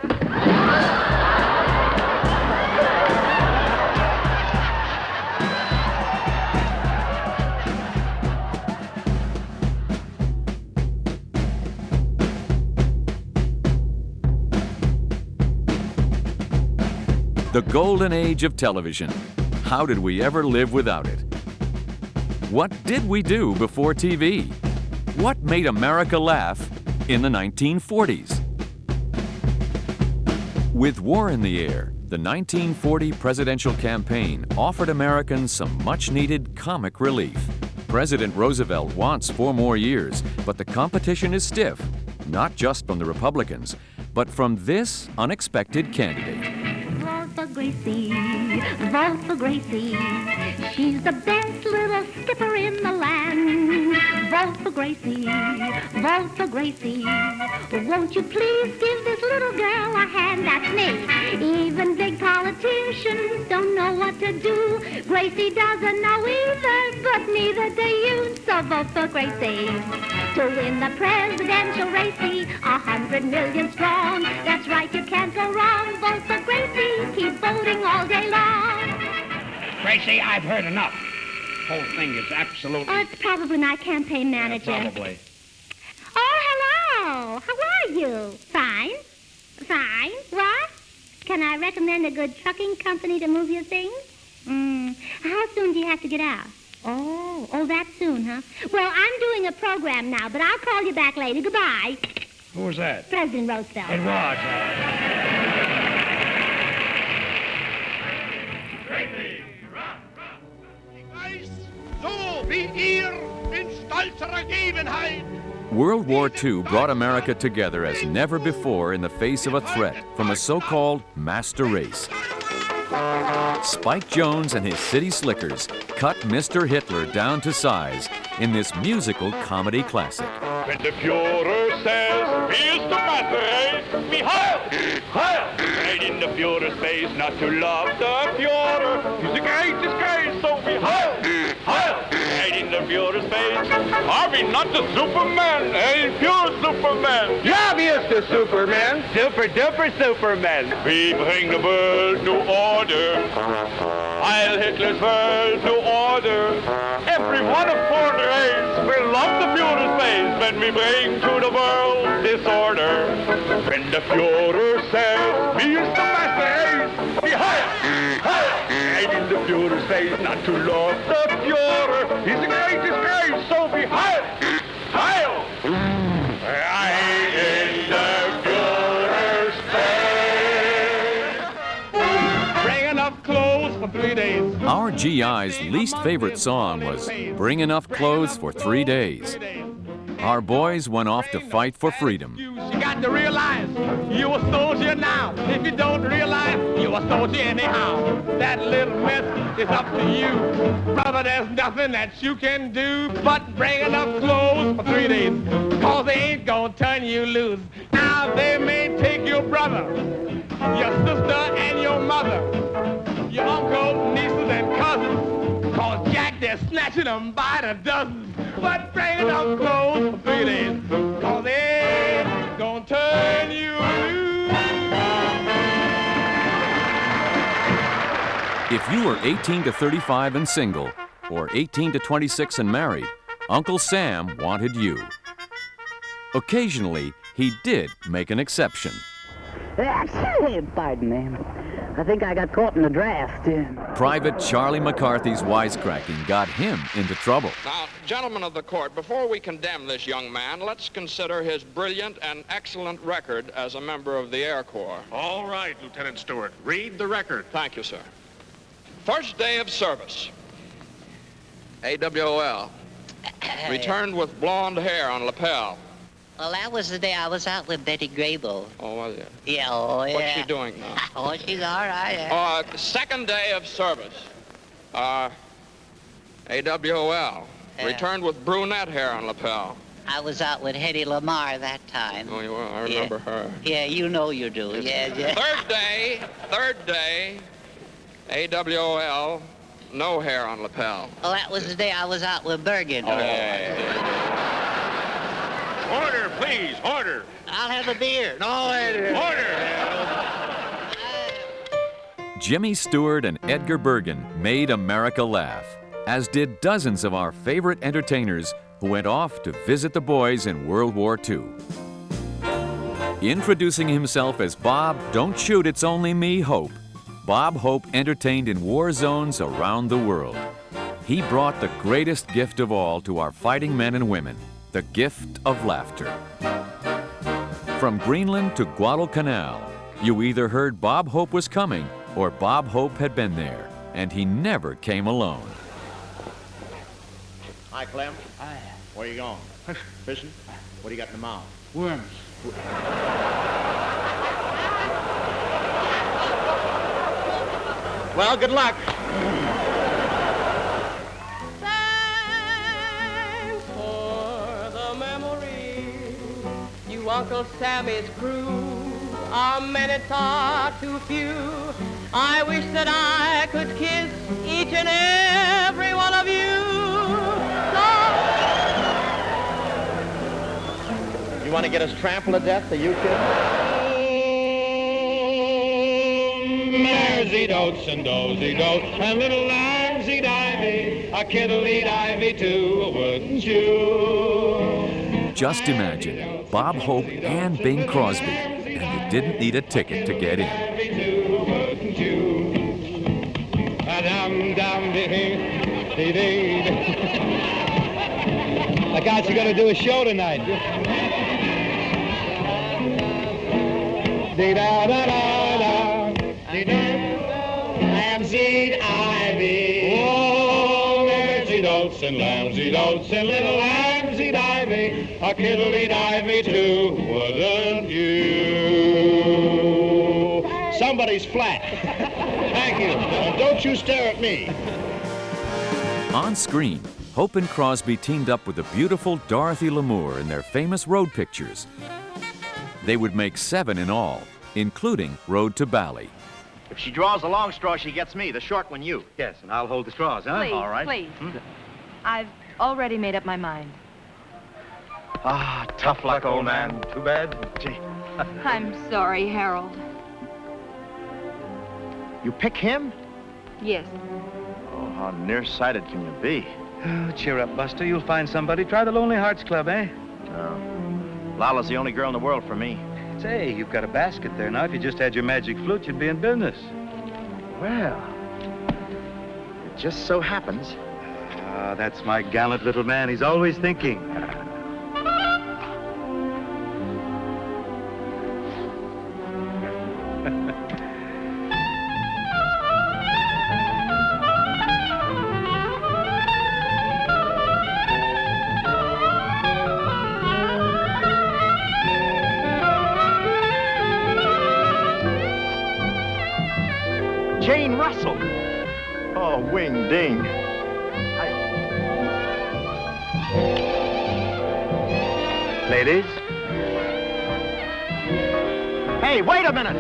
S1: The golden age of television. How did we ever live without it? What did we do before TV? What made America laugh in the 1940s? With war in the air, the 1940 presidential campaign offered Americans some much-needed comic relief. President Roosevelt wants 4 more years, but the competition is stiff, not just from the Republicans, but from this unexpected candidate.
S2: Vote for Gracie, vote for Gracie. She's the best little skipper in the land. Vote for Gracie, vote for Gracie. Won't you please give this little girl a hand? That's me. Even big politicians don't know what to do. Gracie doesn't know either, but neither do you. So vote for Gracie. To win the presidential race, 100 million strong. That's right, you can't go wrong. Vote for Gracie. Keep voting all day long.
S11: Gracie, I've heard enough. Whole thing is absolutely...
S2: Oh, it's probably my campaign manager.
S11: Probably.
S2: Oh, hello. How are you? Fine. Fine. What? Can I recommend a good trucking company to move your things? How soon do you have to get out? Oh, that soon, huh? Well, I'm doing a program now, but I'll call you back later. Goodbye.
S11: Who was that?
S2: President Roosevelt.
S11: It was.
S8: So wie ihr in stolzer Ergebenheit.
S1: World War II brought America together as never before in the face of a threat from a so-called master race. Spike Jones and his City Slickers cut Mr. Hitler down to size in this musical comedy classic.
S8: When the Führer says, here's the master race, we Heil! Heil! Right in the Führer's face, not to love the Führer. He's the greatest guy, so we Heil! Heil! Right in the Führer's face. Are we not the Superman? Hey, pure Superman!
S9: Yeah, Mr. Superman! Super duper Superman!
S8: We bring the world to order. Heil Hitler's world to order. Every one of four race will love the Führer's face when we bring to the world disorder. When the Führer says, here's the master race, we Heil! Heil! Right in the Führer's face, not to love the Führer. He's the greatest guy, so we Heil! Heil! Right in the Führer's face.
S9: Bring enough clothes for 3 days.
S1: Our GI's least favorite song was Bring Enough Clothes for 3 Days. Our boys went off to fight for freedom.
S9: You got to realize you're a soldier now. If you don't realize you're a soldier anyhow, that little mess is up to you. Brother, there's nothing that you can do but bring enough clothes for 3 days, cause they ain't gonna turn you loose. Now they may take your brother, your sister and your mother, your uncle, nieces and cousins, cause Jack, they're snatching them by the dozens. But bring enough clothes for 3 days, cause they gonna turn you loose.
S1: If you were 18 to 35 and single, or 18 to 26 and married, Uncle Sam wanted you. Occasionally, he did make an exception.
S4: Pardon me. I think I got caught in the draft.
S1: Private Charlie McCarthy's wisecracking got him into trouble.
S12: Now, gentlemen of the court, before we condemn this young man, let's consider his brilliant and excellent record as a member of the Air Corps.
S8: All right, Lieutenant Stewart. Read the record.
S12: Thank you, sir. First day of service. AWOL. Returned with blonde hair on lapel.
S4: Well, that was the day I was out with Betty Grable.
S12: Oh, was it?
S4: Yeah, oh, yeah.
S12: What's she doing now?
S4: Oh, she's all right.
S12: Second day of service. AWOL. Returned with brunette hair on lapel.
S4: I was out with Hedy Lamarr that time.
S12: Oh, you were? I remember her.
S4: Yeah, you know you do. Yeah.
S12: Third day, AWOL, no hair on lapel.
S4: Well, that was the day I was out with Bergen.
S12: Oh, yeah.
S8: Order, please, order.
S4: I'll have a beer. No,
S8: Order.
S1: Jimmy Stewart and Edgar Bergen made America laugh, as did dozens of our favorite entertainers who went off to visit the boys in World War II. Introducing himself as Bob Don't Shoot It's Only Me Hope, Bob Hope entertained in war zones around the world. He brought the greatest gift of all to our fighting men and women, the gift of laughter. From Greenland to Guadalcanal, you either heard Bob Hope was coming or Bob Hope had been there, and he never came alone.
S23: Hi, Clem. Hi. Where you going? Fishing? What do you got in the mouth?
S22: Worms.
S23: Well, good luck.
S24: Thanks for the memory. You Uncle Sammy's crew are many far too few. I wish that I could kiss each and every one of you.
S23: You want to get us trampled to death, are you kidding?
S8: Maresy dotes and dozy dotes and little lambsy divey, a kiddly divey too, wouldn't you?
S1: Just imagine, Bob Hope and Bing Crosby, and you didn't need a ticket to get in.
S9: I got you going to do a show tonight.
S8: Lambsy ivy. Oh, lambsy dotes and lambsy dotes and little lambsy divey, a kiddly divey too, wouldn't you?
S9: Somebody's flat.
S11: Thank you. And don't you stare at me.
S1: On screen, Hope and Crosby teamed up with the beautiful Dorothy Lamour in their famous road pictures. They would make 7 in all, including Road to Bali.
S10: If she draws the long straw, she gets me. The short one, you.
S14: Yes, and I'll hold the straws, huh?
S17: Please,
S14: All right.
S17: please. I've already made up my mind.
S10: Ah, tough luck, old man. Too bad. Gee.
S17: I'm sorry, Harold.
S10: You pick him?
S17: Yes.
S10: Oh, how nearsighted can you be?
S14: Oh, cheer up, Buster. You'll find somebody. Try the Lonely Hearts Club, eh?
S10: No. Lala's the only girl in the world for me.
S14: Say, you've got a basket there now. If you just had your magic flute, you'd be in business.
S10: Well, it just so happens.
S14: Ah, that's my gallant little man. He's always thinking.
S10: Jane Russell. Oh, wing ding.
S14: Ladies?
S10: Hey, wait a minute.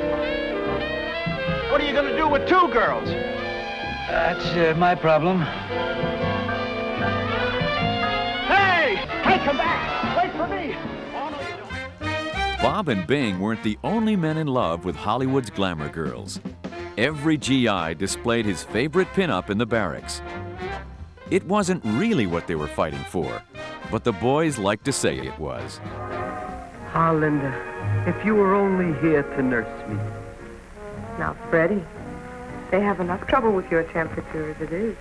S10: What are you going to do with 2 girls?
S14: That's my problem.
S10: Hey! Hey, come back! Wait for me! Oh, no, you don't.
S1: Bob and Bing weren't the only men in love with Hollywood's glamour girls. Every GI displayed his favorite pinup in the barracks. It wasn't really what they were fighting for, but the boys liked to say it was.
S6: Ah, Linda, if you were only here to nurse me.
S20: Now, Freddie, they have enough trouble with your temperature as it is.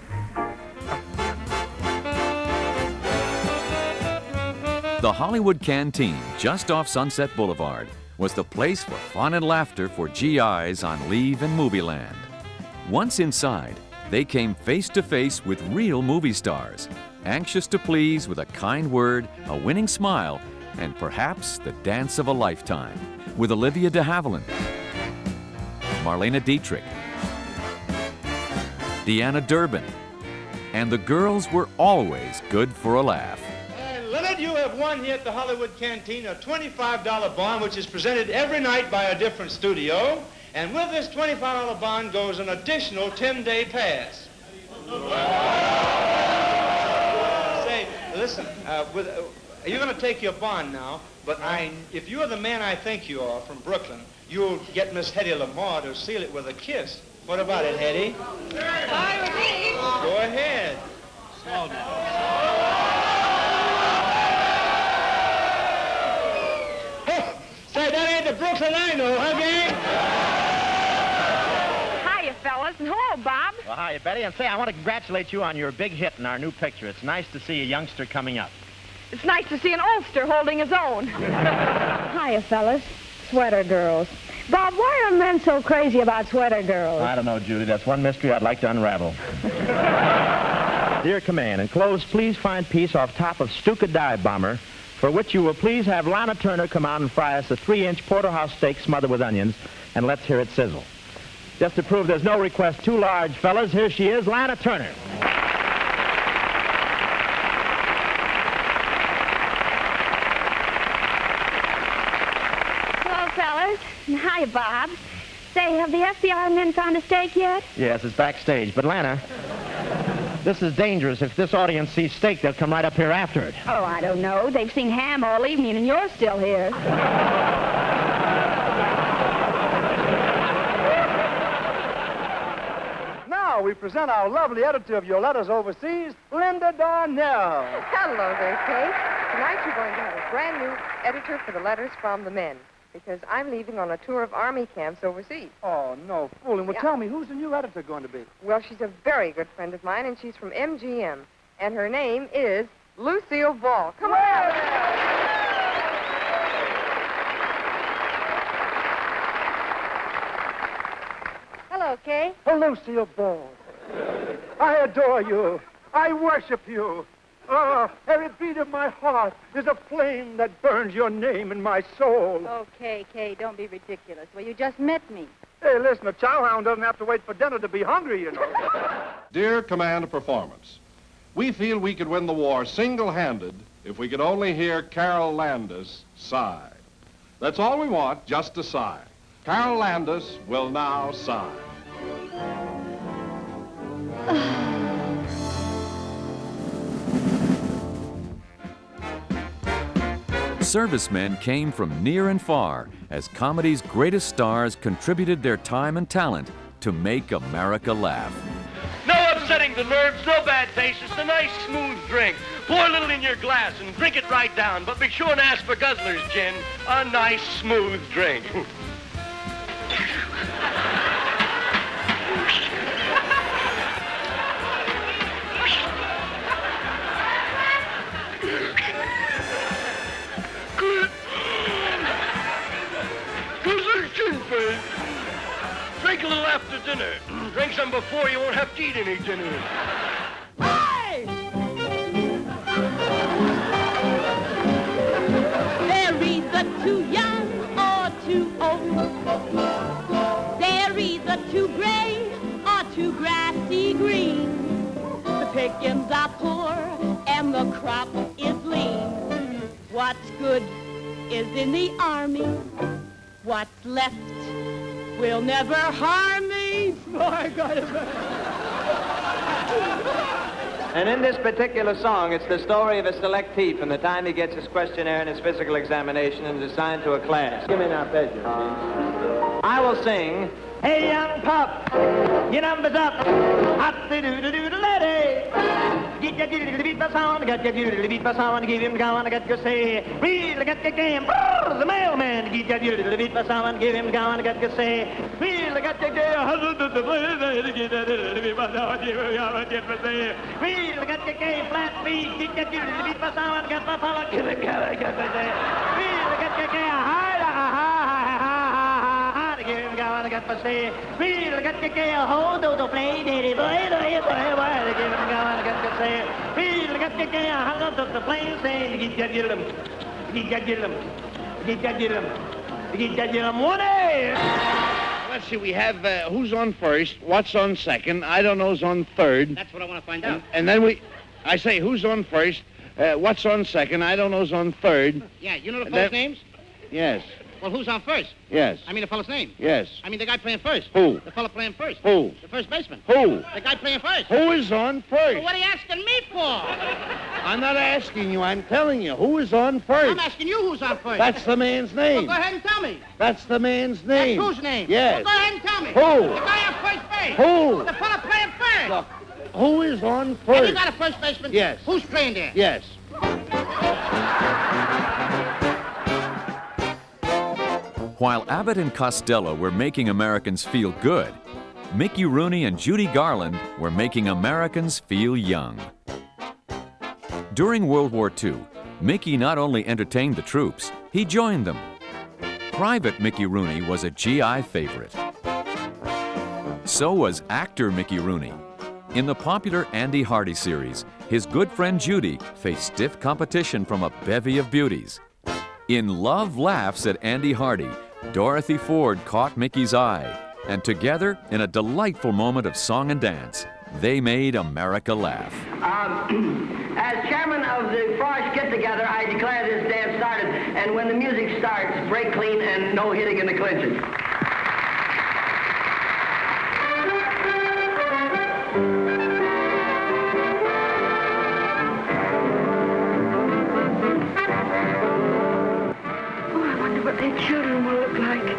S1: The Hollywood Canteen, just off Sunset Boulevard, was the place for fun and laughter for GIs on leave in movie land. Once inside, they came face to face with real movie stars, anxious to please with a kind word, a winning smile, and perhaps the dance of a lifetime, with Olivia de Havilland, Marlene Dietrich, Deanna Durbin, and the girls were always good for a laugh.
S18: Leonard, you have won here at the Hollywood Canteen a $25 bond, which is presented every night by a different studio. And with this $25 bond goes an additional 10-day pass. Say, listen, you're going to take your bond now, but if you're the man I think you are from Brooklyn, you'll get Miss Hetty Lamar to seal it with a kiss. What about it, Hetty? Go ahead. Slow down. Say, that ain't the Brooklyn I know, huh, gang?
S21: Hiya, fellas, and hello, Bob.
S10: Well, hiya, Betty. And say, I want to congratulate you on your big hit in our new picture. It's nice to see a youngster coming up.
S21: It's nice to see an oldster holding his own.
S25: Hiya, fellas. Sweater girls. Bob, why are men so crazy about sweater girls?
S10: I don't know, Judy. That's one mystery I'd like to unravel. Dear Command, enclosed, please find piece off top of Stuka dive bomber, for which you will please have Lana Turner come out and fry us a 3-inch porterhouse steak smothered with onions, and let's hear it sizzle. Just to prove there's no request too large, fellas, here she is, Lana Turner.
S25: Hello, fellas. And hiya, Bob. Say, have the FBI men found a steak yet?
S10: Yes, it's backstage, but Lana, this is dangerous. If this audience sees steak, they'll come right up here after it.
S25: Oh, I don't know. They've seen ham all evening, and you're still here.
S26: Now we present our lovely editor of Your Letters Overseas, Linda Darnell.
S20: Hello there, Kate. Tonight you're going to have a brand new editor for the letters from the men, because I'm leaving on a tour of army camps overseas.
S26: Oh, no fooling. Well,
S20: Yeah.
S26: tell me, who's the new editor going to be?
S20: Well, she's a very good friend of mine, and she's from MGM. And her name is Lucille Ball. Come on.
S25: Hello, Kay.
S26: Oh, Lucille Ball. I adore you. I worship you. Ah, every beat of my heart is a flame that burns your name in my soul.
S17: Okay, Kay, don't be ridiculous. Well, you just met me.
S26: Hey, listen, a chowhound doesn't have to wait for dinner to be hungry, you know.
S3: Dear Command Performance, we feel we could win the war single-handed if we could only hear Carol Landis sigh. That's all we want, just a sigh. Carol Landis will now sigh.
S1: Servicemen came from near and far as comedy's greatest stars contributed their time and talent to make America laugh.
S7: No upsetting the nerves, no bad taste. It's a nice, smooth drink. Pour a little in your glass and drink it right down, but be sure and ask for Guzzler's Gin. A nice, smooth drink. Guzzler's Gin, babe. Drink a little after dinner. Drink some before, you won't have to eat any dinner.
S24: They're either too young or too old. They're either too gray or too grassy green. The pickings are poor and the crop is lean. What's good is in the army. What's left will never harm me. My God.
S13: And in this particular song, it's the story of a selectee from the time he gets his questionnaire and his physical examination and is assigned to a class. Give me now, pleasure, please. I will sing, hey, young pup, your number's up. Hop-de-doo-doo-doo-doo-lady. Get your doodle-beat for sound, get your doodle-beat for sound, give him going, get your say. Really get your game, the mailman. Get your doodle-beat for sound, give him going, get your say. Really get your game, really get your game, flat feet, get your doodle-beat for sound, get the fella, give it, get your say. Really get your game, give him going, get the say. Really get your game, hold the play, daddy boy, give him going, get the say. Really get your game, hold the play, say, get your doodle, one day.
S23: Let's see, we have who's on first, what's on second, I don't know's on third.
S15: That's what I want to find out.
S23: And then I say who's on first, what's on second, I don't know's on third.
S15: Yeah, you know the fellow's names?
S23: Yes.
S15: Well, who's on first?
S23: Yes.
S15: I mean the fellow's name?
S23: Yes.
S15: I mean the guy playing first.
S23: Who?
S15: The fellow playing first.
S23: Who?
S15: The first baseman.
S23: Who?
S15: The guy playing first.
S23: Who is on first?
S15: Well, what are you asking me for?
S23: I'm not asking you, I'm telling you. Who is on first?
S15: I'm asking you who's on first.
S23: That's the man's name.
S15: Well, go ahead and tell me.
S23: That's the man's name.
S15: That's whose name?
S23: Yes.
S15: Well, go ahead and tell me.
S23: Who?
S15: The guy on first base.
S23: Who?
S15: The fellow playing first.
S23: Look, who is on first?
S15: Have you got a first baseman?
S23: Yes.
S15: Who's playing there?
S23: Yes.
S1: While Abbott and Costello were making Americans feel good, Mickey Rooney and Judy Garland were making Americans feel young. During World War II, Mickey not only entertained the troops, he joined them. Private Mickey Rooney was a GI favorite. So was actor Mickey Rooney. In the popular Andy Hardy series, his good friend Judy faced stiff competition from a bevy of beauties. In Love Laughs at Andy Hardy, Dorothy Ford caught Mickey's eye, and together, in a delightful moment of song and dance, they made America laugh.
S4: As chairman of the Frosh get-together, I declare this dance started, and when the music starts, break clean and no hitting in the clinches.
S2: What their children will look like.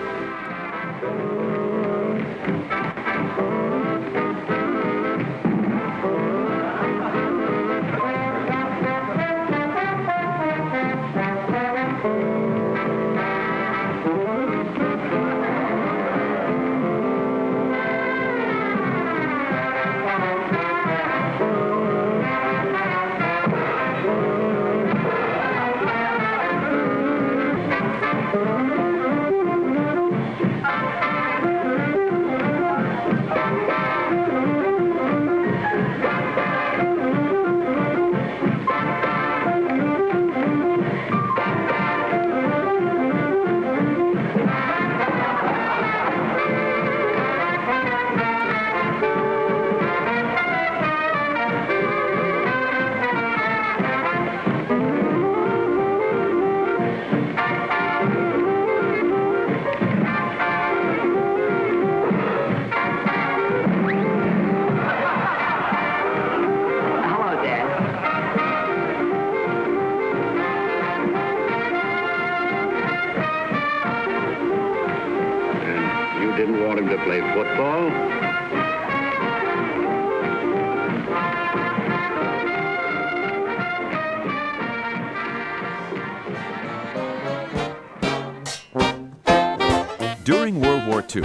S11: didn't want him to play football.
S1: During World War II,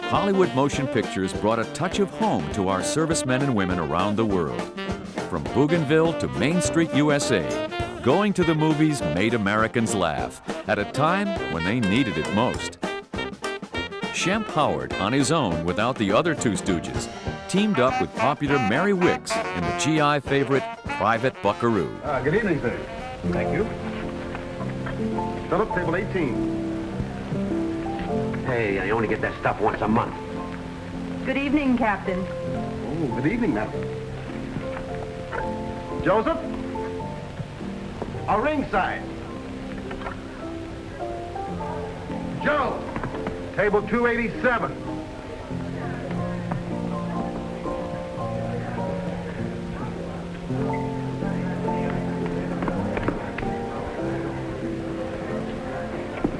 S1: Hollywood Motion Pictures brought a touch of home to our servicemen and women around the world. From Bougainville to Main Street, USA, going to the movies made Americans laugh at a time when they needed it most. Shemp Howard, on his own without the other two Stooges, teamed up with popular Mary Wicks in the GI favorite Private Buckaroo.
S5: Good evening, sir. Thank you. Philip, table 18.
S8: Hey, I only get that stuff once a month.
S21: Good evening, Captain.
S5: Oh, good evening, madam. Joseph? A ringside. Joe, table 287.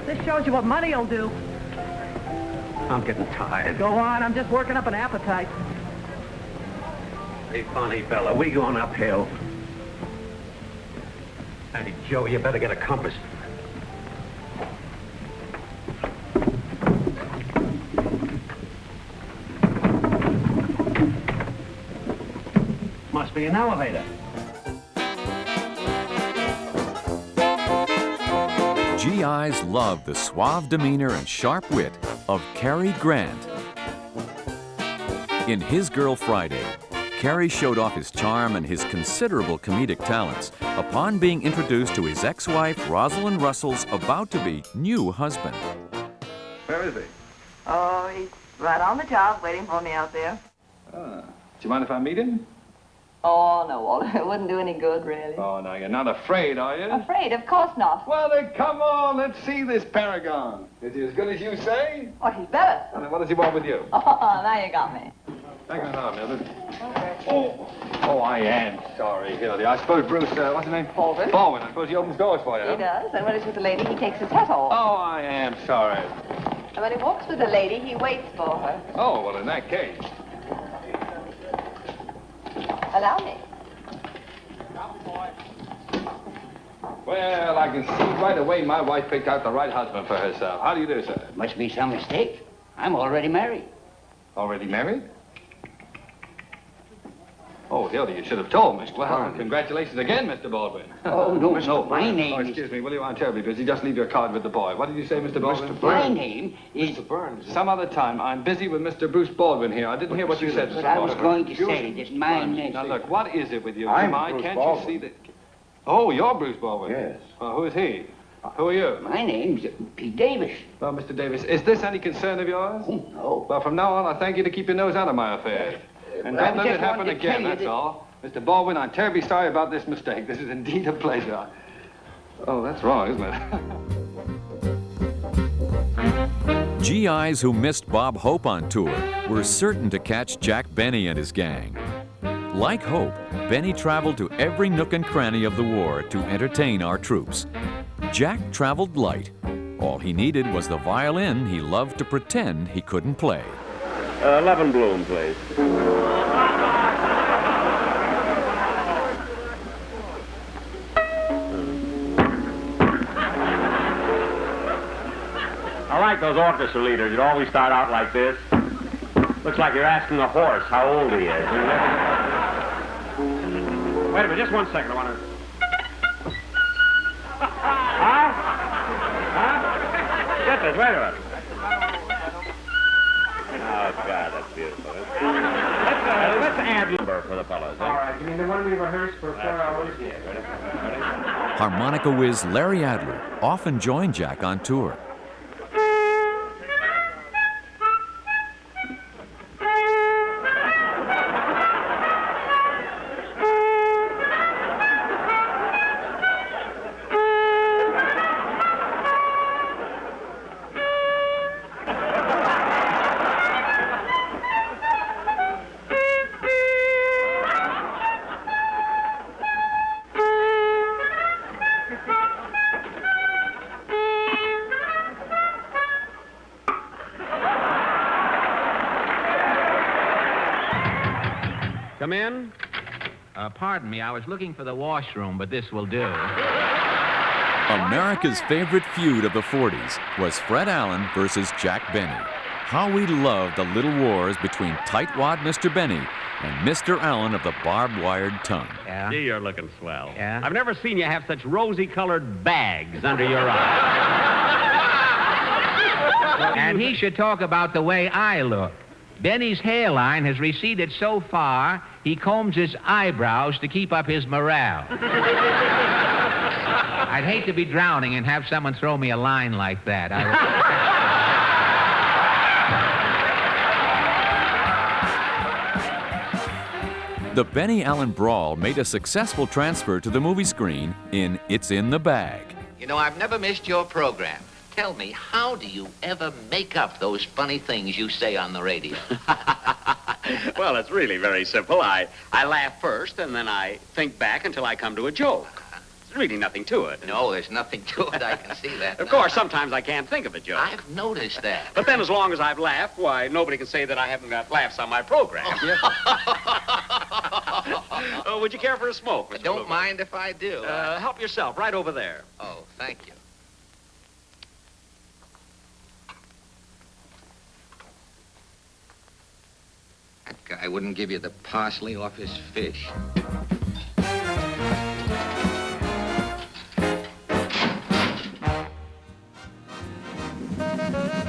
S21: This shows you what money will do.
S8: I'm getting tired.
S21: Go on, I'm just working up an appetite.
S8: Hey, funny fella, we going uphill. Hey, Joe, you better get a compass. Must be an elevator.
S1: GIs loved the suave demeanor and sharp wit of Cary Grant. In His Girl Friday, Cary showed off his charm and his considerable comedic talents upon being introduced to his ex-wife Rosalind Russell's about-to-be new husband.
S5: Where is he?
S12: Oh, he's right on the job waiting for me out there.
S5: Do you mind if I meet him?
S12: Oh, no, Walter, it wouldn't do any good, really.
S5: Oh, no, you're not afraid, are you?
S12: Afraid? Of course not.
S5: Well, then, come on, let's see this paragon. Is he as good as you say?
S12: Oh, he's better.
S5: Well, then what does he want with you?
S12: Oh, now you got me.
S5: Hang on now, Mildred. Oh, I am sorry, Hildy. I suppose Bruce, what's his name?
S12: Baldwin.
S5: Baldwin. I suppose he opens doors for you,
S12: He does, and when he's with the lady, he takes his hat off.
S5: Oh, I am sorry.
S12: And when he walks with the lady, he waits for her.
S5: Oh, well, in that case.
S12: Allow me.
S5: Well, I can see right away my wife picked out the right husband for herself. How do you do, sir?
S8: Must be some mistake. I'm already married.
S5: Already married? Oh, Hildy, you should have told me. Well, congratulations again, Mr. Baldwin.
S8: Oh, no, my name
S5: Oh, excuse me, will you? I'm terribly busy. Just leave your card with the boy. What did you say, Mr. Baldwin?
S8: My name is...
S5: Mr. Burns. Some other time. I'm busy with Mr. Bruce Baldwin here. I didn't hear what you said, Mr.
S8: But I was
S5: Baldwin.
S8: going to say that my name...
S5: Now, look, what is it with you?
S8: I'm
S5: Why
S8: Bruce
S5: can't
S8: Baldwin.
S5: you see that... Oh, you're Bruce Baldwin?
S8: Yes.
S5: Well, who is he? Who are you?
S8: My name's Pete Davis.
S5: Well, Mr. Davis, is this any concern of yours?
S8: Oh, no.
S5: Well, from now on, I thank you to keep your nose out of my affairs. And
S8: Well, I
S5: don't let
S8: just
S5: it happen
S8: wanted to
S5: again,
S8: tell you
S5: that's
S8: that-
S5: all. Mr. Baldwin, I'm terribly sorry about this mistake. This is indeed a pleasure. Oh, that's wrong, isn't it?
S1: GIs who missed Bob Hope on tour were certain to catch Jack Benny and his gang. Like Hope, Benny traveled to every nook and cranny of the war to entertain our troops. Jack traveled light. All he needed was the violin he loved to pretend he couldn't play.
S8: 11 Bloom, please.
S10: I like those orchestra leaders. You always start out like this. Looks like you're asking a horse how old he is. Wait a minute, just 1 second. I want to... Huh? Huh? Get this, wait a minute. Oh, God, that's beautiful. Let's add number for the fellas.
S6: All right, you mean the one we rehearsed for 4 hours?
S1: Harmonica whiz Larry Adler often joined Jack on tour.
S9: Come in.
S14: Pardon me, I was looking for the washroom, but this will do.
S1: America's favorite feud of the 40s was Fred Allen versus Jack Benny. How we loved the little wars between tightwad Mr. Benny and Mr. Allen of the barbed-wired tongue.
S14: Yeah?
S9: Gee, you're looking swell.
S14: Yeah?
S9: I've never seen you have such rosy-colored bags under your eyes.
S14: And he should talk about the way I look. Benny's hairline has receded so far, he combs his eyebrows to keep up his morale. I'd hate to be drowning and have someone throw me a line like that.
S1: The Benny Allen brawl made a successful transfer to the movie screen in It's in the Bag.
S16: You know, I've never missed your program. Tell me, how do you ever make up those funny things you say on the radio?
S18: Well, it's really very simple. I laugh first, and then I think back until I come to a joke. There's really nothing to it.
S16: No, there's nothing to it. I can see that.
S18: Of course, sometimes I can't think of a joke.
S16: I've noticed that.
S18: But then as long as I've laughed, why, nobody can say that I haven't got laughs on my program. Oh, would you care for a smoke, Mr.
S16: Don't mind if I do.
S18: Help yourself, right over there.
S16: Oh, thank you. That guy wouldn't give you the parsley off his fish.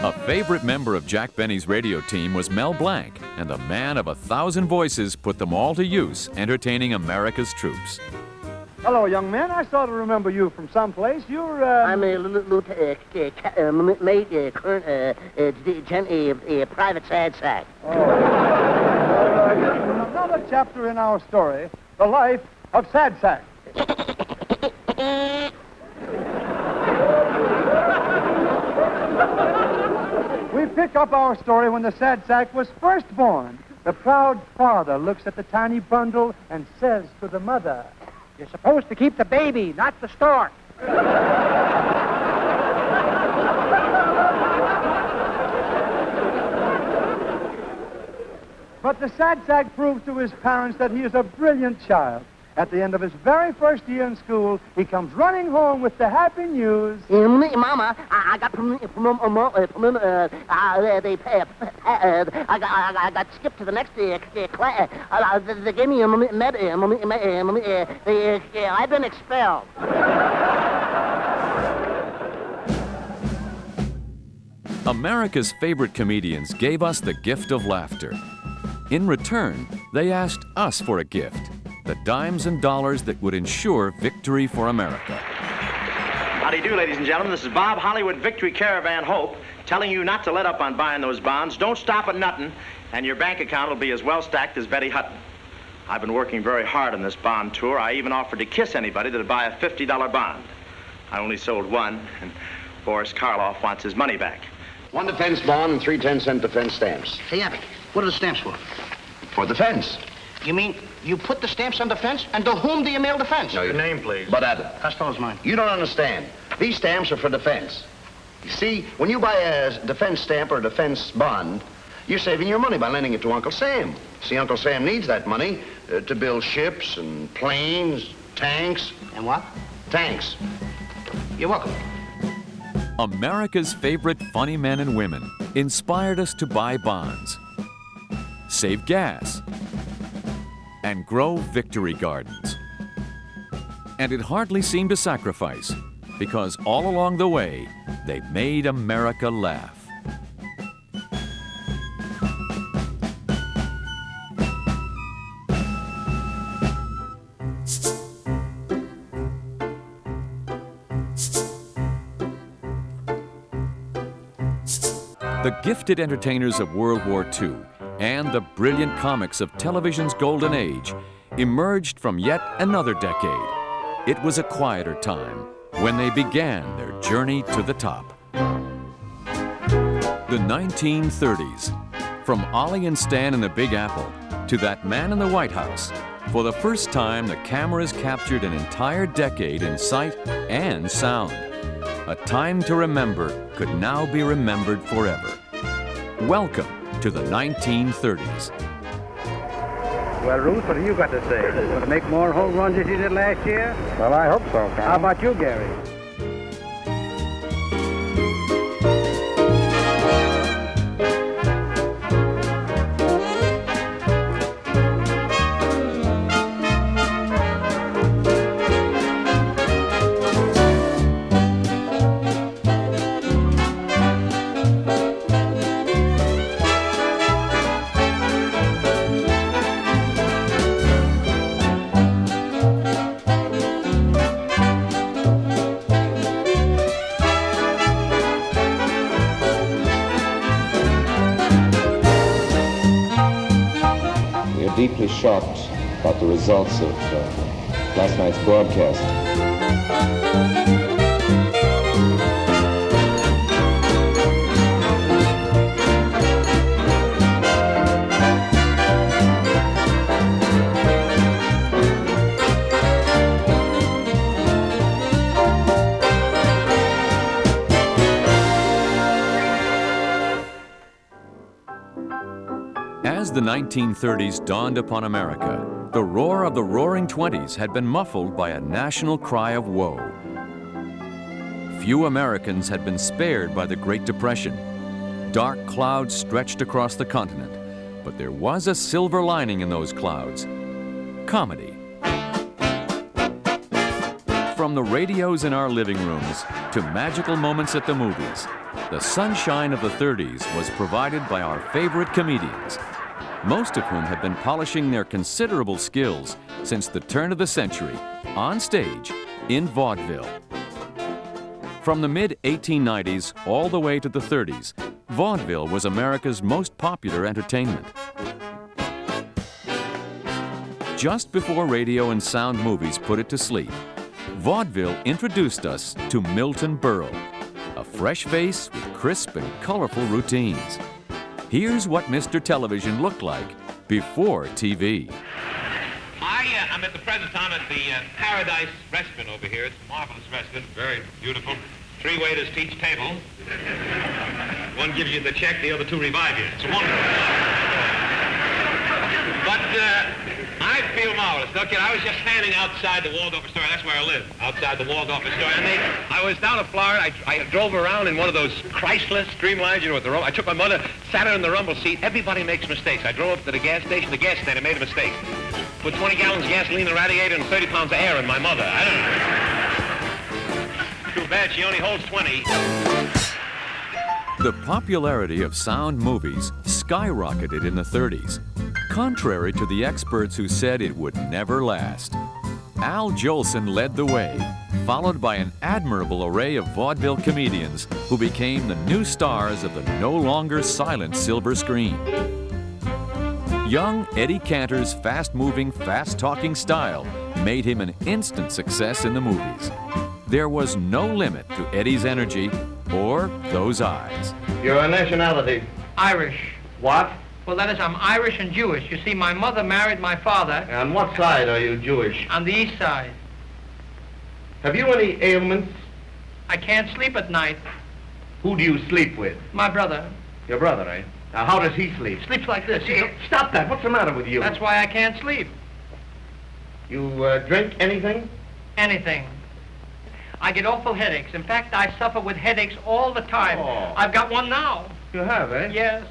S1: A favorite member of Jack Benny's radio team was Mel Blanc, and the man of 1,000 voices put them all to use, entertaining America's troops.
S26: Hello, young man. I sort of remember you from someplace. You're,
S19: I'm a private sad sack.
S26: Another chapter in our story, the life of Sad Sack. We pick up our story when the Sad Sack was first born. The proud father looks at the tiny bundle and says to the mother,
S15: "You're supposed to keep the baby, not the stork."
S26: But the Sad Sack proves to his parents that he is a brilliant child. At the end of his very first year in school, he comes running home with the happy news.
S19: Mama, I got I got skipped to the next class. They gave me I've been expelled.
S1: America's favorite comedians gave us the gift of laughter. In return, they asked us for a gift, the dimes and dollars that would ensure victory for America.
S10: How do you do, ladies and gentlemen? This is Bob Hollywood Victory Caravan Hope, telling you not to let up on buying those bonds. Don't stop at nothing, and your bank account will be as well stacked as Betty Hutton. I've been working very hard on this bond tour. I even offered to kiss anybody that'd buy a $50 bond. I only sold one, and Boris Karloff wants his money back.
S11: 1 defense bond and 3 10-cent defense stamps.
S4: Hey, Abbott, what are the stamps for?
S11: For defense.
S4: You mean you put the stamps on defense, and to whom do you mail defense?
S11: No,
S10: Your name, please.
S11: But Abbott.
S4: Costello's mine.
S11: You don't understand. These stamps are for defense. You see, when you buy a defense stamp or a defense bond, you're saving your money by lending it to Uncle Sam. See, Uncle Sam needs that money to build ships and planes, tanks.
S4: And what?
S11: Tanks.
S4: You're welcome.
S1: America's favorite funny men and women inspired us to buy bonds, save gas, and grow victory gardens. And it hardly seemed a sacrifice, because all along the way, they made America laugh. The gifted entertainers of World War II and the brilliant comics of television's golden age emerged from yet another decade. It was a quieter time when they began their journey to the top. The 1930s. From Ollie and Stan in the Big Apple to That Man in the White House, for the first time the cameras captured an entire decade in sight and sound. A time to remember could now be remembered forever. Welcome to the 1930s.
S15: Well, Ruth, what have you got to say? Going to make more home runs as you did last year?
S26: Well, I hope so, Colonel.
S15: How about you, Gary?
S3: Deeply shocked about the results of last night's broadcast.
S1: As the 1930s dawned upon America, the roar of the Roaring Twenties had been muffled by a national cry of woe. Few Americans had been spared by the Great Depression. Dark clouds stretched across the continent, but there was a silver lining in those clouds: comedy. From the radios in our living rooms to magical moments at the movies, the sunshine of the 30s was provided by our favorite comedians, most of whom have been polishing their considerable skills since the turn of the century, on stage, in vaudeville. From the mid-1890s all the way to the 30s, vaudeville was America's most popular entertainment. Just before radio and sound movies put it to sleep, vaudeville introduced us to Milton Berle, a fresh face with crisp and colorful routines. Here's what Mr. Television looked like before TV.
S9: I'm at the present time at the Paradise Restaurant over here. It's a marvelous restaurant, very beautiful. 3 waiters to each table. One gives you the check, the other 2 revive you. It's wonderful. But I feel marvelous. Look, I was just standing outside the Waldorf Astoria. That's where I live, outside the Waldorf Astoria. And I was down in Florida. I drove around in one of those Chrysler Streamlines, you know, with the rumble. I took my mother, sat her in the rumble seat. Everybody makes mistakes. I drove up to the gas station. The gas stand, I made a mistake. Put 20 gallons of gasoline in the radiator and 30 pounds of air in my mother. I don't know. Too bad she only holds 20.
S1: The popularity of sound movies skyrocketed in the 30s, contrary to the experts who said it would never last. Al Jolson led the way, followed by an admirable array of vaudeville comedians who became the new stars of the no longer silent silver screen. Young Eddie Cantor's fast-moving, fast-talking style made him an instant success in the movies. There was no limit to Eddie's energy or those eyes.
S11: Your nationality?
S7: Irish.
S11: What?
S7: Well, that is, I'm Irish and Jewish. You see, my mother married my father.
S11: On what side are you Jewish?
S7: On the east side.
S11: Have you any ailments?
S7: I can't sleep at night.
S11: Who do you sleep with?
S7: My brother.
S11: Your brother, eh? Now, how does he sleep?
S7: Sleeps like this.
S11: Stop that. What's the matter with you?
S7: That's why I can't sleep.
S11: You drink anything?
S7: Anything. I get awful headaches. In fact, I suffer with headaches all the time.
S11: Oh.
S7: I've got one now.
S11: You have, eh?
S7: Yes.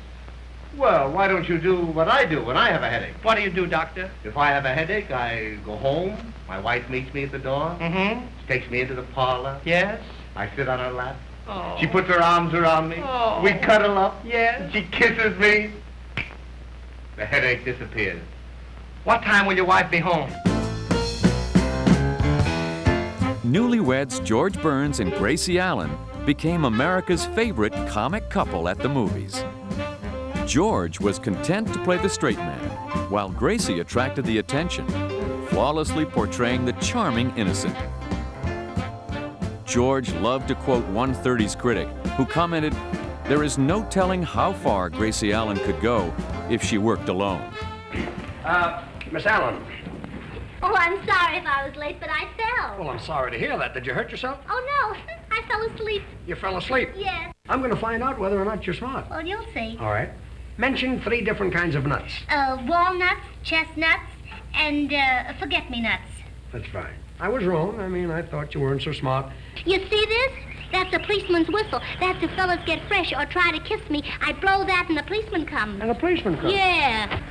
S11: Well, why don't you do what I do when I have a headache?
S7: What do you do, doctor?
S11: If I have a headache, I go home. My wife meets me at the door.
S7: Mm-hmm.
S11: She takes me into the parlor.
S7: Yes.
S11: I sit on her lap.
S7: Oh.
S11: She puts her arms around me.
S7: Oh.
S11: We cuddle up.
S7: Yes.
S11: She kisses me. The headache disappears.
S7: What time will your wife be home?
S1: Newlyweds George Burns and Gracie Allen became America's favorite comic couple at the movies. George was content to play the straight man, while Gracie attracted the attention, flawlessly portraying the charming innocent. George loved to quote one 30s critic who commented, "There is no telling how far Gracie Allen could go if she worked alone."
S17: Miss Allen.
S2: Oh, I'm sorry if I was late, but I fell.
S17: Well, I'm sorry to hear that. Did you hurt yourself?
S2: Oh, no. I fell asleep.
S17: You fell asleep?
S2: Yes.
S17: I'm going to find out whether or not you're smart.
S2: Well, you'll see.
S17: All right. Mention 3 different kinds of nuts.
S2: Walnuts, chestnuts, and forget-me-nuts.
S17: That's fine. I was wrong. I mean, I thought you weren't so smart.
S2: You see this? That's a policeman's whistle. That's if fellas get fresh or try to kiss me. I blow that and the policeman comes.
S17: And the policeman comes?
S2: Yeah.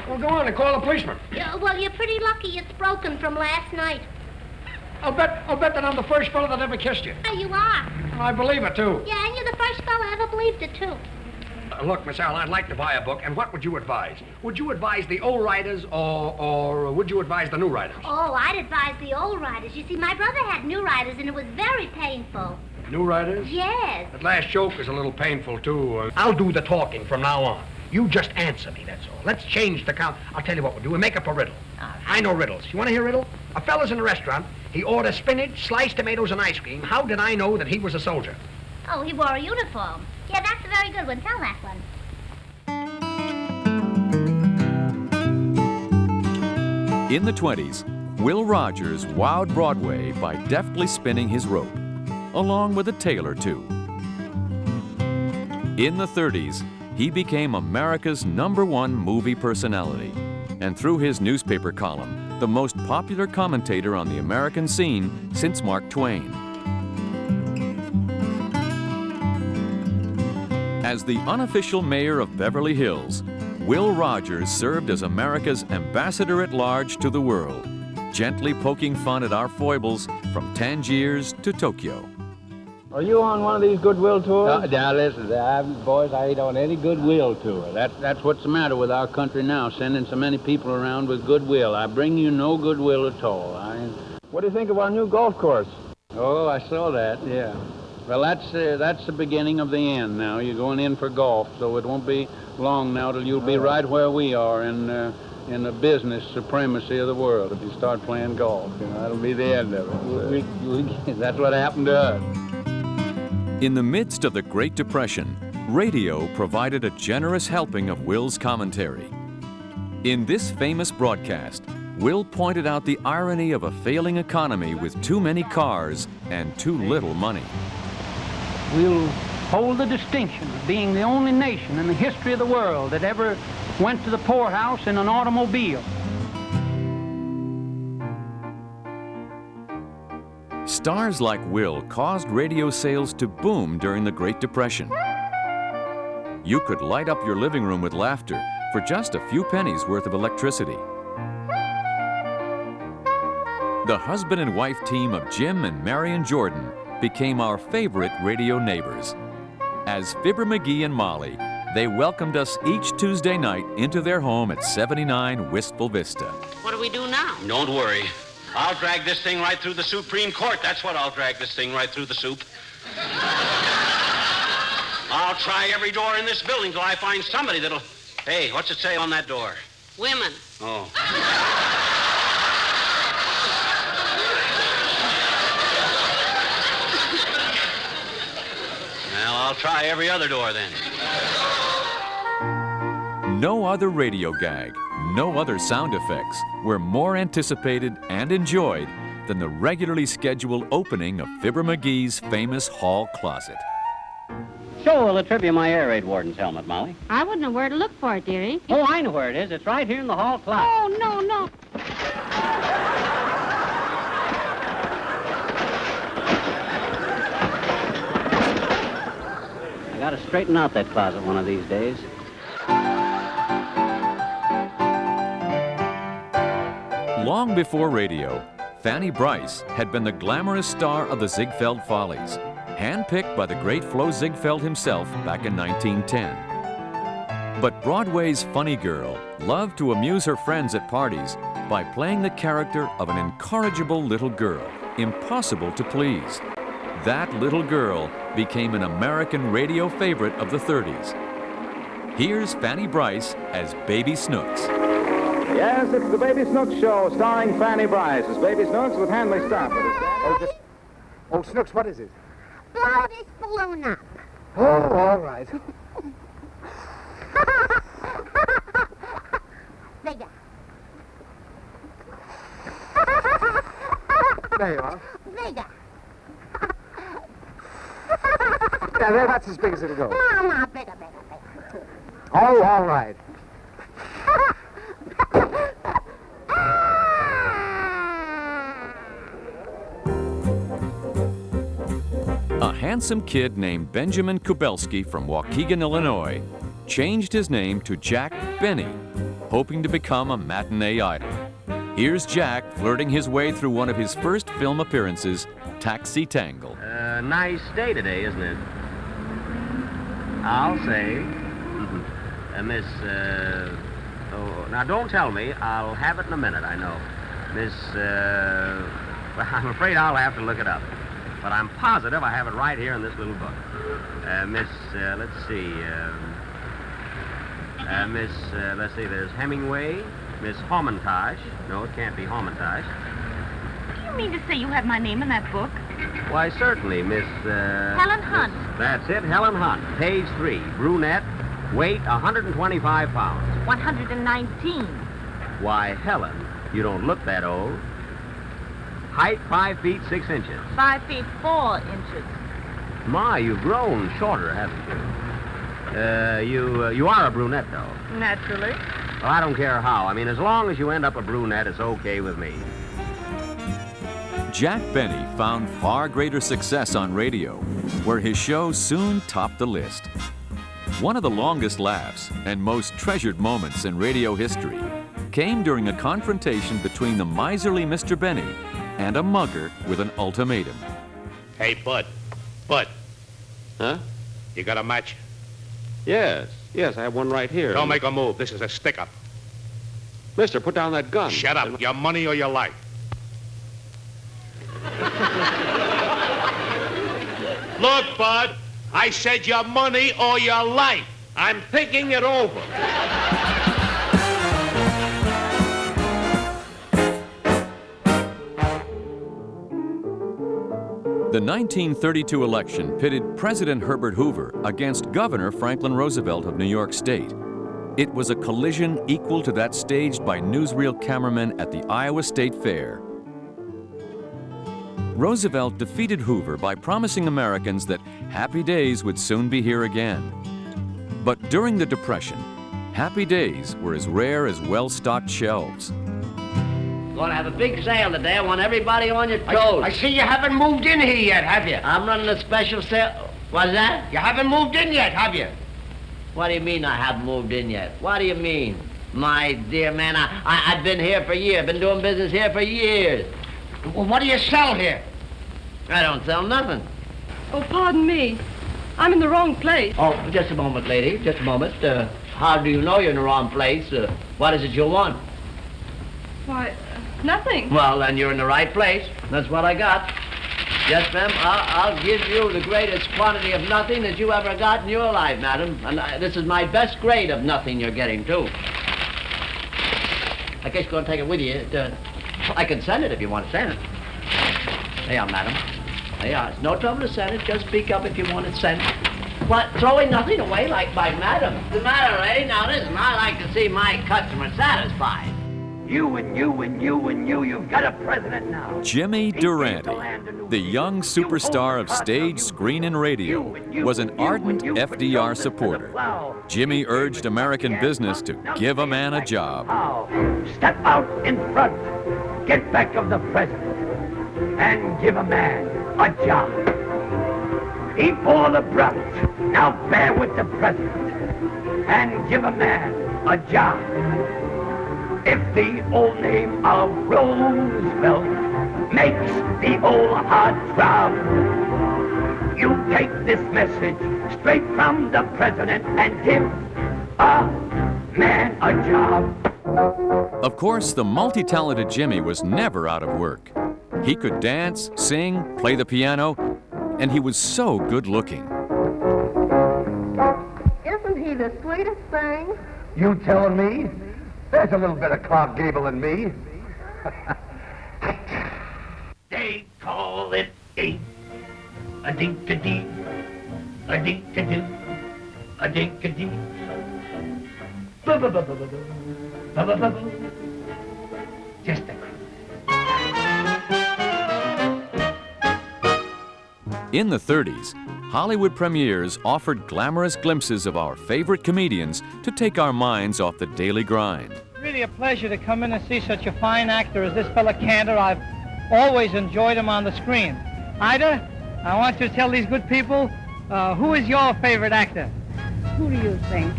S17: Well, go on and call the policeman.
S2: Well, you're pretty lucky it's broken from last night.
S17: I'll bet that I'm the first fellow that ever kissed you.
S2: You are.
S17: I believe it, too.
S2: Yeah, and you're the first fella ever believed it, too.
S17: Look, Miss Allen, I'd like to buy a book, and what would you advise? Would you advise the old writers, or would you advise the new writers?
S2: Oh, I'd advise the old writers. You see, my brother had new writers, and it was very painful.
S17: New writers?
S2: Yes.
S17: That last joke is a little painful, too. I'll do the talking from now on. You just answer me, that's all. Let's change the count. I'll tell you what we'll do. We'll make up a riddle.
S2: All right.
S17: I know riddles. You want to hear a riddle? A fella's in a restaurant. He orders spinach, sliced tomatoes, and ice cream. How did I know that he was a soldier?
S2: Oh, he wore a uniform. Yeah, that's a very good one. Tell that one.
S1: In the 20s, Will Rogers wowed Broadway by deftly spinning his rope, along with a tale or two. In the 30s, he became America's #1 movie personality, and through his newspaper column, the most popular commentator on the American scene since Mark Twain. As the unofficial mayor of Beverly Hills, Will Rogers served as America's ambassador at large to the world, gently poking fun at our foibles from Tangiers to Tokyo.
S15: Are you on one of these goodwill tours? Now listen, boys, I ain't on any goodwill tour. That's what's the matter with our country now, sending so many people around with goodwill. I bring you no goodwill at all. What do you think of our new golf course? Oh, I saw that, yeah. Well, that's the beginning of the end now. You're going in for golf, so it won't be long now till you'll be right where we are in the business supremacy of the world. If you start playing golf, that'll be the end of it. That's what happened to us.
S1: In the midst of the Great Depression, radio provided a generous helping of Will's commentary. In this famous broadcast, Will pointed out the irony of a failing economy with too many cars and too little money.
S13: We'll hold the distinction of being the only nation in the history of the world that ever went to the poorhouse in an automobile.
S1: Stars like Will caused radio sales to boom during the Great Depression. You could light up your living room with laughter for just a few pennies worth of electricity. The husband and wife team of Jim and Marion Jordan became our favorite radio neighbors. As Fibber McGee and Molly, they welcomed us each Tuesday night into their home at 79 Wistful Vista.
S20: What do we do now?
S9: Don't worry. I'll drag this thing right through the Supreme Court. That's what I'll drag this thing right through the soup. I'll try every door in this building till I find somebody that'll... Hey, what's it say on that door?
S20: Women.
S9: Oh. Well, I'll try every other door then.
S1: No other radio gag, no other sound effects were more anticipated and enjoyed than the regularly scheduled opening of Fibber McGee's famous hall closet.
S8: Show the trivia my air raid warden's helmet, Molly.
S22: I wouldn't know where to look for it, dearie.
S8: Oh, I know where it is. It's right here in the hall closet.
S22: Oh, no, no.
S8: I gotta straighten out that closet one of these days.
S1: Long before radio, Fanny Brice had been the glamorous star of the Ziegfeld Follies, handpicked by the great Flo Ziegfeld himself back in 1910. But Broadway's funny girl loved to amuse her friends at parties by playing the character of an incorrigible little girl, impossible to please. That little girl became an American radio favorite of the 30s. Here's Fanny Brice as Baby Snooks.
S10: Yes, it's the Baby Snooks Show, starring Fanny Brice as Baby Snooks with Handley Stafford.
S26: Oh, Snooks, what is it?
S2: Blow this balloon up.
S26: Oh, all right.
S2: There.
S26: There you are.
S2: There.
S26: Yeah, that's as big as it'll go.
S2: No, bigger.
S11: Oh, all right.
S1: A handsome kid named Benjamin Kubelski from Waukegan, Illinois, changed his name to Jack Benny, hoping to become a matinee idol. Here's Jack flirting his way through one of his first film appearances, Taxi Tangle.
S12: Nice day today, isn't it? I'll say. Miss, oh, now don't tell me. I'll have it in a minute, I know. Miss, well, I'm afraid I'll have to look it up. But I'm positive I have it right here in this little book. Miss, let's see. Miss, let's see, there's Hemingway, Miss Homentage. No, it can't be Homentage.
S22: Do you mean to say you have my name in that book?
S12: Why, certainly, Miss,
S22: Helen Hunt.
S12: That's it, Helen Hunt. Page 3, brunette, weight 125 pounds.
S22: 119.
S12: Why, Helen, you don't look that old. Height 5 feet 6 inches.
S22: 5 feet 4 inches.
S12: My, you've grown shorter, haven't you? You are a brunette, though.
S22: Naturally.
S12: Well, I don't care how. I mean, as long as you end up a brunette, it's okay with me.
S1: Jack Benny found far greater success on radio, where his show soon topped the list. One of the longest laughs and most treasured moments in radio history came during a confrontation between the miserly Mr. Benny and a mugger with an ultimatum.
S9: Hey, Bud. Bud.
S18: Huh?
S9: You got a match?
S18: Yes, I have one right here.
S9: Don't make a move. This is a stick-up.
S18: Mister, put down that gun.
S9: Shut up. Your money or your life. Look, Bud. I said your money or your life. I'm thinking it over.
S1: The 1932 election pitted President Herbert Hoover against Governor Franklin Roosevelt of New York State. It was a collision equal to that staged by newsreel cameramen at the Iowa State Fair. Roosevelt defeated Hoover by promising Americans that happy days would soon be here again. But during the Depression, happy days were as rare as well-stocked shelves.
S6: Going to have a big sale today. I want everybody on your toes.
S17: I see you haven't moved in here yet, have you?
S6: I'm running a special sale. What's that?
S17: You haven't moved in yet, have you?
S6: What do you mean I haven't moved in yet? What do you mean? My dear man, I've been here for years. Been doing business here for years.
S17: Well, what do you sell here?
S6: I don't sell nothing.
S20: Oh, pardon me. I'm in the wrong place.
S6: Oh, just a moment, lady. Just a moment. How do you know you're in the wrong place? What is it you want?
S20: Why, nothing.
S6: Well, then you're in the right place. That's what I got. Yes, ma'am, I'll give you the greatest quantity of nothing that you ever got in your life, madam. And this is my best grade of nothing you're getting, too. I guess you're going to take it with you. I can send it if you want to send it. There you are, madam. There you are. It's no trouble to send it. Just speak up if you want it sent. What, throwing nothing away like my madam? What's the matter, eh? Now, listen, I like to see my customer satisfied.
S17: You and you and you and you've got a president now.
S1: Jimmy Durante, the young superstar of stage, screen, and radio, was an ardent FDR supporter. Jimmy urged American business to give a man a job.
S17: Step out in front, get back of the president, and give a man a job. He bore the brunt, now bear with the president, and give a man a job. If the old name of Roosevelt makes the whole heart throb, you take this message straight from the president and give a man a job.
S1: Of course, the multi-talented Jimmy was never out of work. He could dance, sing, play the piano, and he was so good-looking.
S19: Isn't he the sweetest thing?
S11: You telling me? There's a little bit of Clark Gable in me.
S17: They call it a dink-a-dee, a dink-a-doo, a dink-a-dee. Ba-ba-ba-ba-ba-ba, just a
S1: In the 30s, Hollywood premieres offered glamorous glimpses of our favorite comedians to take our minds off the daily grind.
S13: Really a pleasure to come in and see such a fine actor as this fella Cantor. I've always enjoyed him on the screen. Ida, I want you to tell these good people, who is your favorite actor?
S5: Who do you think?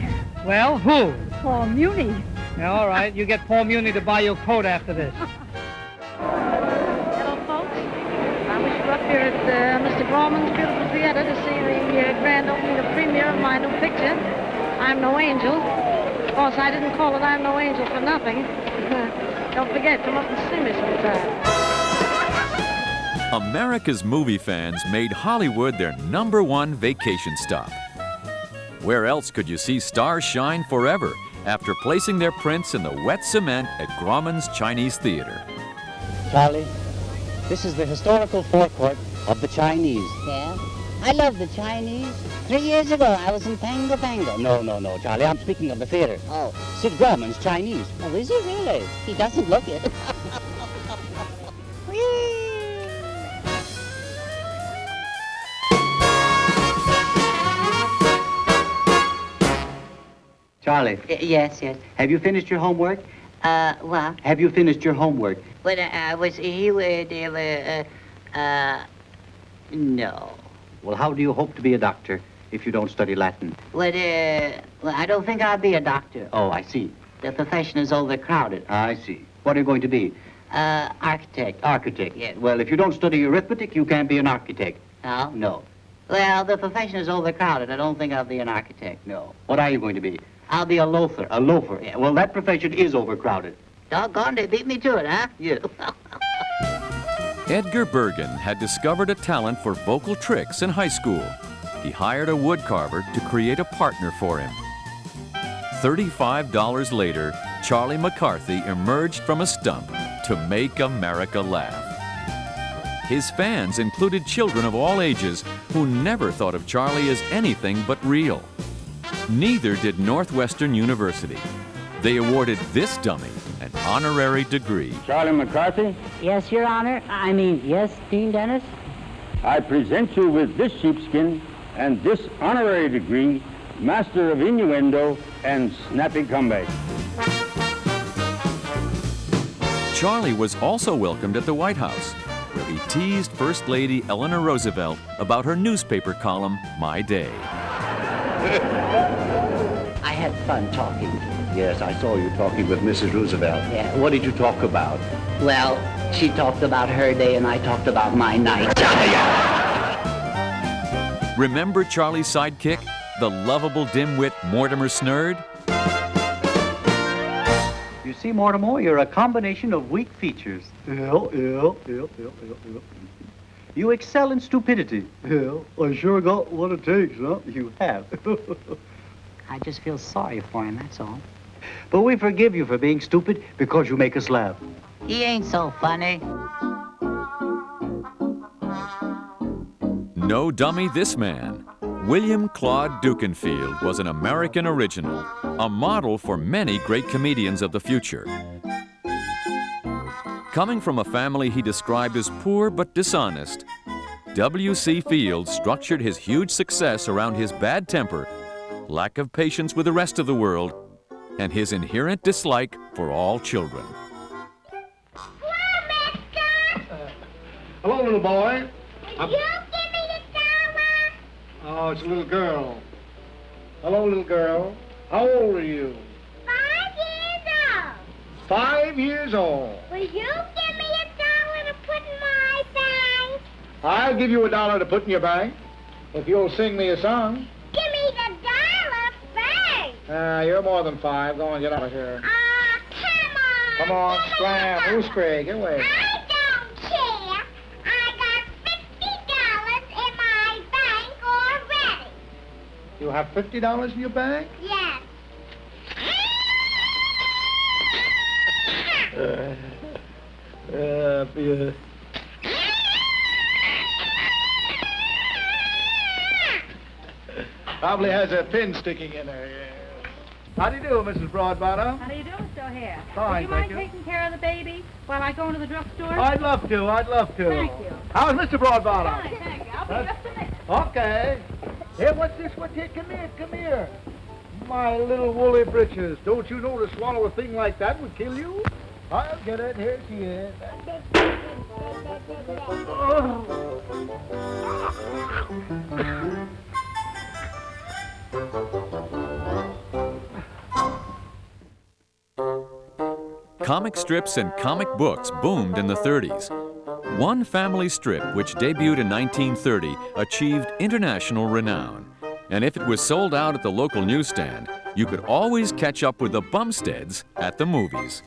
S13: Well, who?
S5: Paul Muni.
S13: Yeah, all right, you get Paul Muni to buy you a coat after this.
S5: Hello, folks. I wish you were up here at Mr. Gorman's beautiful theater to see the grand opening of premiere of my new picture, I'm No Angel. Of course, I didn't call it I'm No Angel for nothing. Don't forget, come up and see me sometime.
S1: America's movie fans made Hollywood their #1 vacation stop. Where else could you see stars shine forever after placing their prints in the wet cement at Grauman's Chinese Theater?
S8: Charlie, this is the historical forecourt of the Chinese.
S19: Yeah? I love the Chinese. 3 years ago, I was in Pango Pango.
S8: No, Charlie, I'm speaking of the theater.
S19: Oh.
S8: Sid Grauman's Chinese.
S19: Oh, is he really? He doesn't look it.
S8: Charlie.
S19: Yes.
S8: Have you finished your homework?
S19: What?
S8: Have you finished your homework?
S19: When I was no.
S8: Well, how do you hope to be a doctor if you don't study Latin?
S19: Well, I don't think I'll be a doctor.
S8: Oh, I see.
S19: The profession is overcrowded.
S8: I see. What are you going to be?
S19: Architect.
S8: Architect.
S19: Yes.
S8: Well, if you don't study arithmetic, you can't be an architect.
S19: No?
S8: No.
S19: Well, the profession is overcrowded. I don't think I'll be an architect.
S8: No. What are you going to be?
S19: I'll be a loafer.
S8: A loafer. Yeah, well, that profession is overcrowded.
S19: Doggone, they beat me to it, huh?
S8: Yeah.
S1: Edgar Bergen had discovered a talent for vocal tricks in high school. He hired a woodcarver to create a partner for him. $35 later, Charlie McCarthy emerged from a stump to make America laugh. His fans included children of all ages who never thought of Charlie as anything but real. Neither did Northwestern University. They awarded this dummy an honorary degree.
S15: Charlie McCarthy?
S19: Yes, Your Honor. Yes, Dean Dennis?
S15: I present you with this sheepskin and this honorary degree, Master of Innuendo and Snappy Comeback.
S1: Charlie was also welcomed at the White House, where he teased First Lady Eleanor Roosevelt about her newspaper column, My Day.
S8: I had fun talking. Yes, I saw you talking with Mrs. Roosevelt.
S19: Yeah.
S8: What did you talk about?
S19: Well, she talked about her day and I talked about my night.
S1: Remember Charlie's sidekick, the lovable dimwit Mortimer Snurd?
S8: You see, Mortimer, you're a combination of weak features. You excel in stupidity.
S5: Yeah, I sure got what it takes, huh?
S8: You have.
S19: I just feel sorry for him, that's all.
S8: But we forgive you for being stupid because you make us laugh.
S19: He ain't so funny.
S1: No dummy, this man. William Claude Dukenfield was an American original, a model for many great comedians of the future. Coming from a family he described as poor but dishonest, W.C. Fields structured his huge success around his bad temper, lack of patience with the rest of the world, and his inherent dislike for all children.
S11: Hello, little boy.
S2: Will you give me the dollar?
S11: Oh, it's a little girl. Hello, little girl. How old are you?
S2: 5 years old.
S11: 5 years old.
S2: Will you give me a dollar to put in my bank?
S11: I'll give you $1 to put in your bank if you'll sing me a song.
S2: Give me the dollar first.
S11: You're more than 5. Go on, get out of here.
S2: Come on.
S11: Come on, scram. Who's Craig? Get away.
S2: I don't care. I got $50 in my bank already.
S11: You have $50 in your bank?
S2: Yes.
S11: Probably has a pin sticking in her. Yeah. How do you do, Mrs. Broadbottom?
S20: How do you do, Mr. O'Hare?
S11: Fine,
S20: Would you mind
S11: thank you.
S20: taking care of the baby while I go into the drugstore?
S11: I'd love to.
S20: Thank you.
S11: How's Mr. Broadbottom?
S20: Fine, thank you.
S22: I'll be just a minute.
S14: Okay. Hey, what's this one here? Come here, come here. My little woolly britches. Don't you know to swallow a thing like that would kill you? I'll get it. Here she is.
S1: Comic strips and comic books boomed in the 30s. One family strip, which debuted in 1930, achieved international renown. And if it was sold out at the local newsstand, you could always catch up with the Bumsteads at the movies.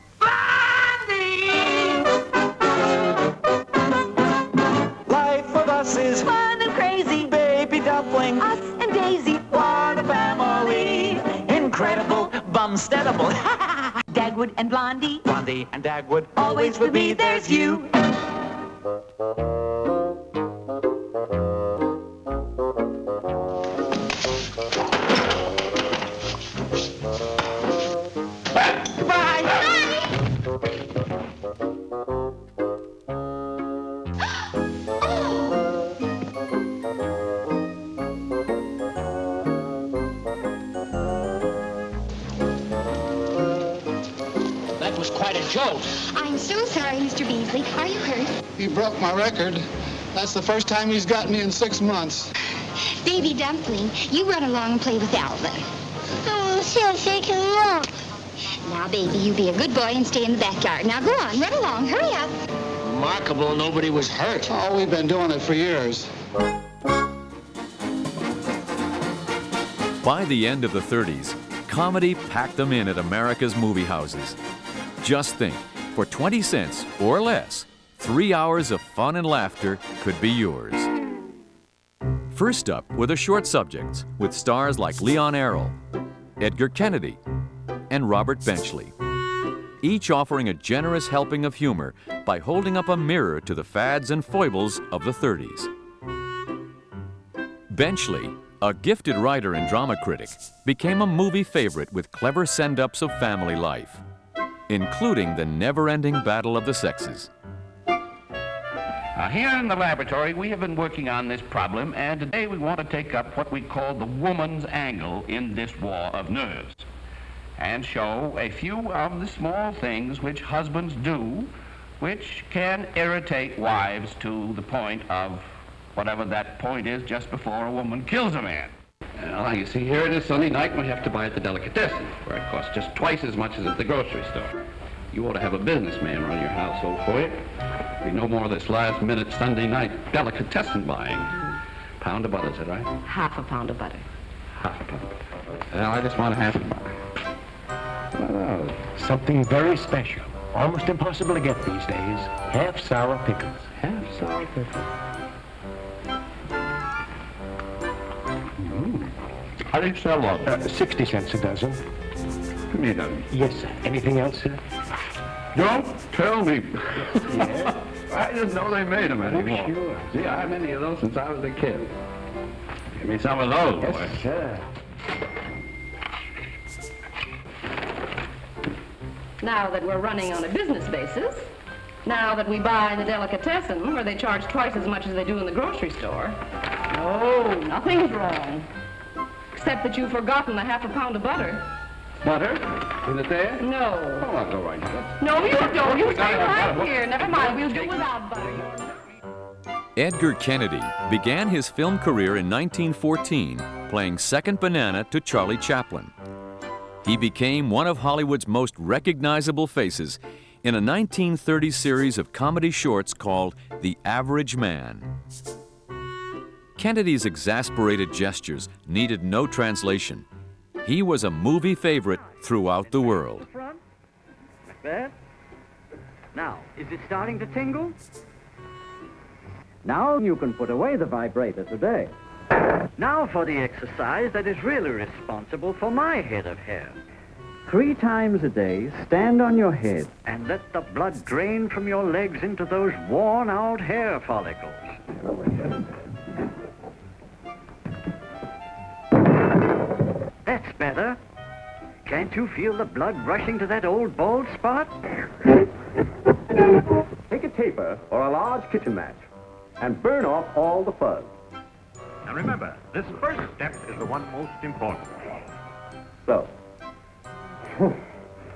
S16: Life with us is fun and crazy. Baby dumpling, us and Daisy, what a family. Incredible, Bumsteadable. Dagwood and Blondie, Blondie and Dagwood, always with me, there's you.
S21: Jolt.
S23: I'm so sorry, Mr. Beasley. Are you hurt?
S21: He broke my record. That's the first time he's got me in 6 months.
S23: Baby Dumpling, you run along and play with Alvin. Oh, she'll shake him off. Now, baby, you be a good boy and stay in the backyard. Now, go on, run along, hurry up.
S21: Remarkable, nobody was hurt. Oh, we've been doing it for years.
S1: By the end of the 30s, comedy packed them in at America's movie houses. Just think, for 20 cents or less, 3 hours of fun and laughter could be yours. First up were the short subjects with stars like Leon Errol, Edgar Kennedy, and Robert Benchley, each offering a generous helping of humor by holding up a mirror to the fads and foibles of the 30s. Benchley, a gifted writer and drama critic, became a movie favorite with clever send-ups of family life, including the never-ending battle of the sexes.
S24: Here in the laboratory, we have been working on this problem, and today we want to take up what we call the woman's angle in this war of nerves, and show a few of the small things which husbands do, which can irritate wives to the point of whatever that point is just before a woman kills a man.
S25: Well, you see, here it is Sunday night, and we have to buy at the delicatessen, where it costs just twice as much as at the grocery store. You ought to have a businessman run your household for you. Be no more of this last-minute Sunday night delicatessen buying. Pound of butter, is that right?
S22: Half a pound of butter.
S25: Half a pound of butter. Well, I just want half a pound.
S27: Well, something very special. Almost impossible to get these days. Half sour pickles.
S25: Half sour pickles. How do you sell those?
S27: 60 cents a dozen.
S25: Give me a dozen.
S27: Yes, sir. Anything else, sir?
S25: Don't tell me.
S27: Yeah.
S25: I didn't know they made them anymore.
S27: Oh, sure.
S25: Gee, I had many of those since I was a kid. Give me some of those, boy.
S27: Yes, sir.
S22: Now that we're running on a business basis, now that we buy in the delicatessen where they charge twice as much as they do in the grocery store, no, nothing's wrong. Except that you've forgotten the half a pound of butter.
S25: Butter? Is it there?
S22: No.
S25: Oh, I'll go right now.
S22: No, you don't. You stay right here. Never mind. We'll do without butter.
S1: Edgar Kennedy began his film career in 1914, playing second banana to Charlie Chaplin. He became one of Hollywood's most recognizable faces in a 1930 series of comedy shorts called The Average Man. Kennedy's exasperated gestures needed no translation. He was a movie favorite throughout the world.
S28: Like that. Now, is it starting to tingle? Now you can put away the vibrator today. Now for the exercise that is really responsible for my head of hair. 3 times a day, stand on your head and let the blood drain from your legs into those worn-out hair follicles. That's better. Can't you feel the blood rushing to that old bald spot?
S29: Take a taper or a large kitchen match and burn off all the fuzz.
S3: remember, this first step is the one most important.
S28: So.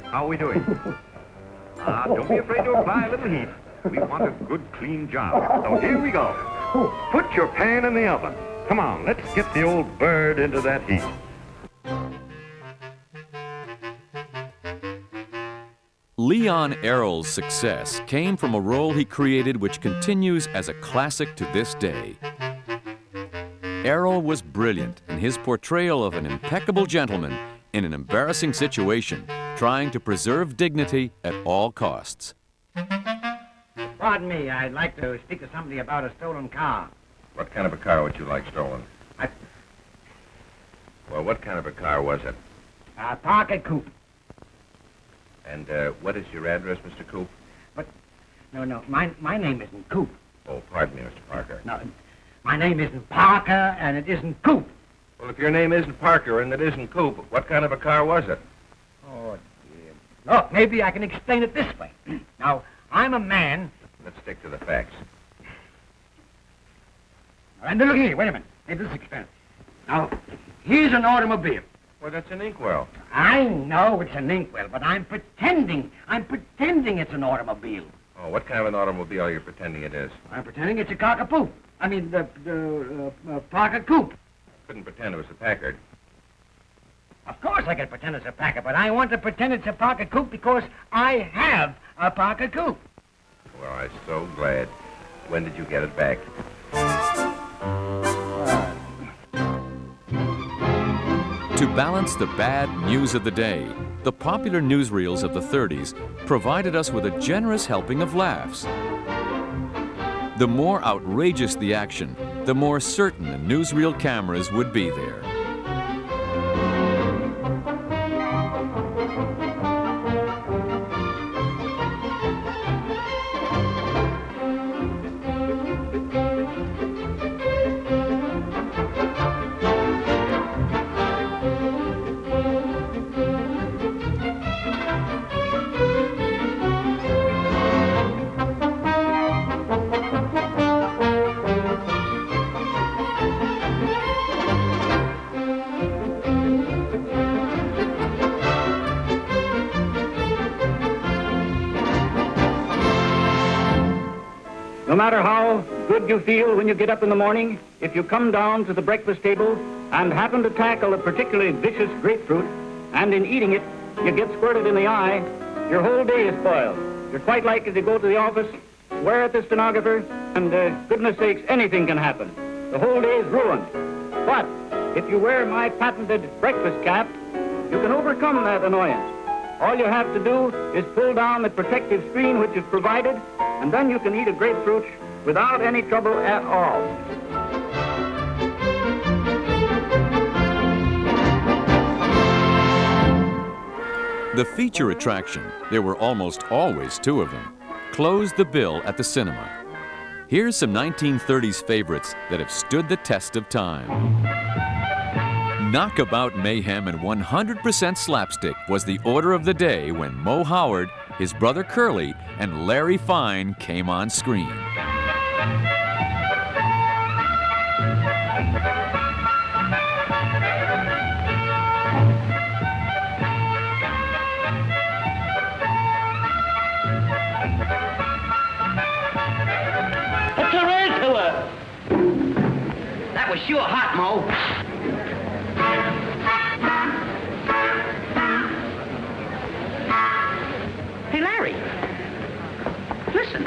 S3: How are we doing? Don't be afraid to apply a little heat. We want a good, clean job. So here we go. Put your pan in the oven. Come on, let's get the old bird into that heat.
S1: Leon Errol's success came from a role he created which continues as a classic to this day. Errol was brilliant in his portrayal of an impeccable gentleman in an embarrassing situation, trying to preserve dignity at all costs.
S4: Pardon me, I'd like to speak to somebody about a stolen car.
S11: What kind of a car would you like stolen? Well, what kind of a car was it?
S4: A Parker Coupe.
S11: And what is your address, Mr. Coop?
S4: No, my name isn't Coupe.
S11: Oh, pardon me, Mr. Parker.
S4: No, my name isn't Parker, and it isn't Coupe.
S11: Well, if your name isn't Parker and it isn't Coop, what kind of a car was it?
S4: Oh, dear. Look, maybe I can explain it this way. Now, I'm a man...
S11: Let's stick to the facts.
S4: And look here, wait a minute. Maybe this explains. Now, here's an automobile.
S11: Well, that's an inkwell.
S4: I know it's an inkwell, but I'm pretending it's an automobile.
S11: Oh, what kind of an automobile are you pretending it is?
S4: I'm pretending it's a cockapoo. I mean, the Parker Coupe.
S11: Couldn't pretend it was a Packard.
S4: Of course I can pretend it's a Packard, but I want to pretend it's a Parker Coupe because I have a Parker Coupe.
S11: Well, I'm so glad. When did you get it back?
S1: To balance the bad news of the day, the popular newsreels of the 30s provided us with a generous helping of laughs. The more outrageous the action, the more certain the newsreel cameras would be there.
S7: No matter how good you feel when you get up in the morning, if you come down to the breakfast table and happen to tackle a particularly vicious grapefruit, and in eating it, you get squirted in the eye, your whole day is spoiled. You're quite likely to go to the office, swear at the stenographer, and goodness sakes, anything can happen. The whole day is ruined. But if you wear my patented breakfast cap, you can overcome that annoyance. All you have to do is pull down the protective screen which is provided, and then you can eat a grapefruit without any trouble at all.
S1: The feature attraction, there were almost always two of them, closed the bill at the cinema. Here's some 1930s favorites that have stood the test of time. Knockabout mayhem and 100% slapstick was the order of the day when Moe Howard, his brother Curly, and Larry Fine came on screen.
S6: A tarantula! That was sure hot, Moe. Hey, Larry. Listen.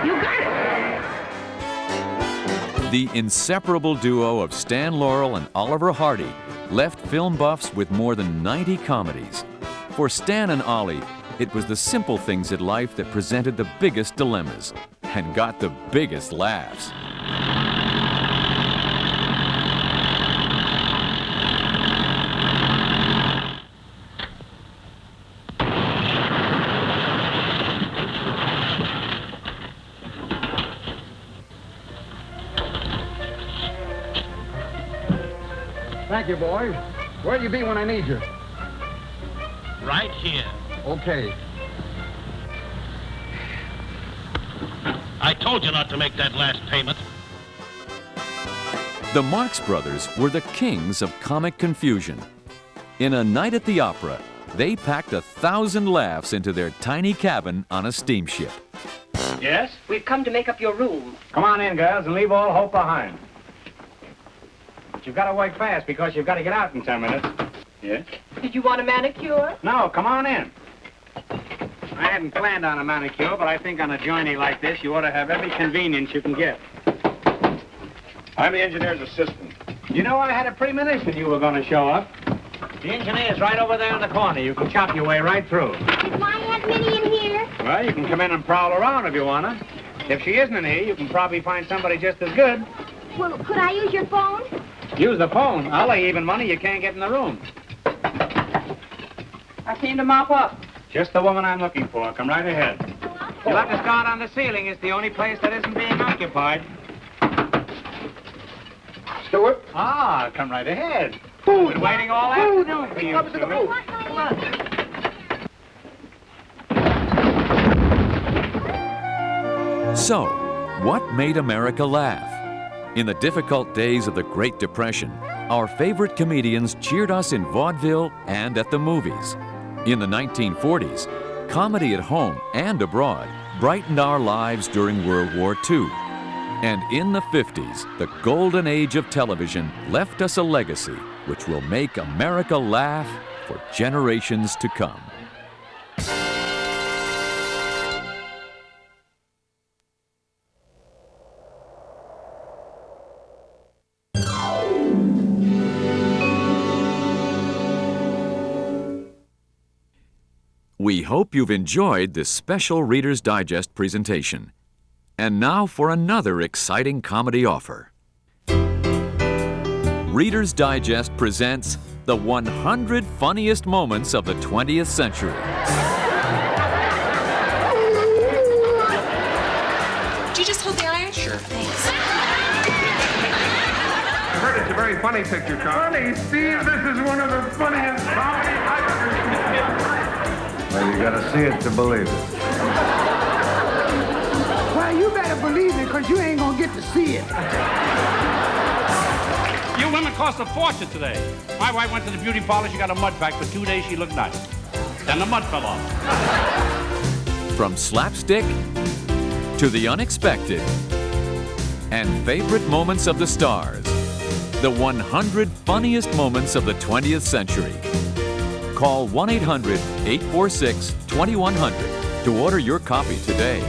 S6: You got it.
S1: The inseparable duo of Stan Laurel and Oliver Hardy left film buffs with more than 90 comedies. For Stan and Ollie, it was the simple things in life that presented the biggest dilemmas and got the biggest laughs.
S14: Thank you, boys. Where'll you be when I need you?
S11: Right here.
S14: Okay.
S11: I told you not to make that last payment.
S1: The Marx Brothers were the kings of comic confusion. In A Night at the Opera, they packed 1,000 laughs into their tiny cabin on a steamship.
S7: Yes?
S9: We've come to make up your room.
S7: Come on in, girls, and leave all hope behind. But you've got to work fast because you've got to get out in 10 minutes. Yes?
S9: Did you want a manicure?
S7: No, come on in. I hadn't planned on a manicure, but I think on a journey like this, you ought to have every convenience you can get.
S11: I'm the engineer's assistant.
S7: You know, I had a premonition you were going to show up. The engineer's right over there in the corner. You can chop your way right through.
S23: Is my Aunt Minnie in here?
S7: Well, you can come in and prowl around if you want to. If she isn't in here, you can probably find somebody just as good.
S23: Well, could I use your phone?
S7: Use the phone. I'll lay even money you can't get in the room.
S9: I came to mop up.
S7: Just the woman I'm looking for. Come right ahead. You'll have to start on the ceiling. It's the only place that isn't being occupied.
S11: Stewart?
S7: Ah, come right ahead. I've been waiting all afternoon for you, Stewart.
S23: Come on.
S1: So, what made America laugh? In the difficult days of the Great Depression, our favorite comedians cheered us in vaudeville and at the movies. In the 1940s, comedy at home and abroad brightened our lives during World War II. And in the 50s, the golden age of television left us a legacy which will make America laugh for generations to come. We hope you've enjoyed this special Reader's Digest presentation. And now for another exciting comedy offer. Reader's Digest presents the 100 funniest moments of the 20th century.
S10: Did you just hold the iron? Sure. Thanks.
S3: I heard it's a very funny picture, Charlie.
S14: Funny, Steve, this is one of the funniest comedy I've ever seen.
S12: Well, you gotta see it to believe it.
S14: Well, you better believe it, because you ain't gonna get to see it.
S25: You women cost a fortune today. My wife went to the beauty parlor, she got a mud pack. For 2 days, she looked nice. Then the mud fell off.
S1: From slapstick to the unexpected and favorite moments of the stars. The 100 funniest moments of the 20th century. Call 1-800-846-2100 to order your copy today.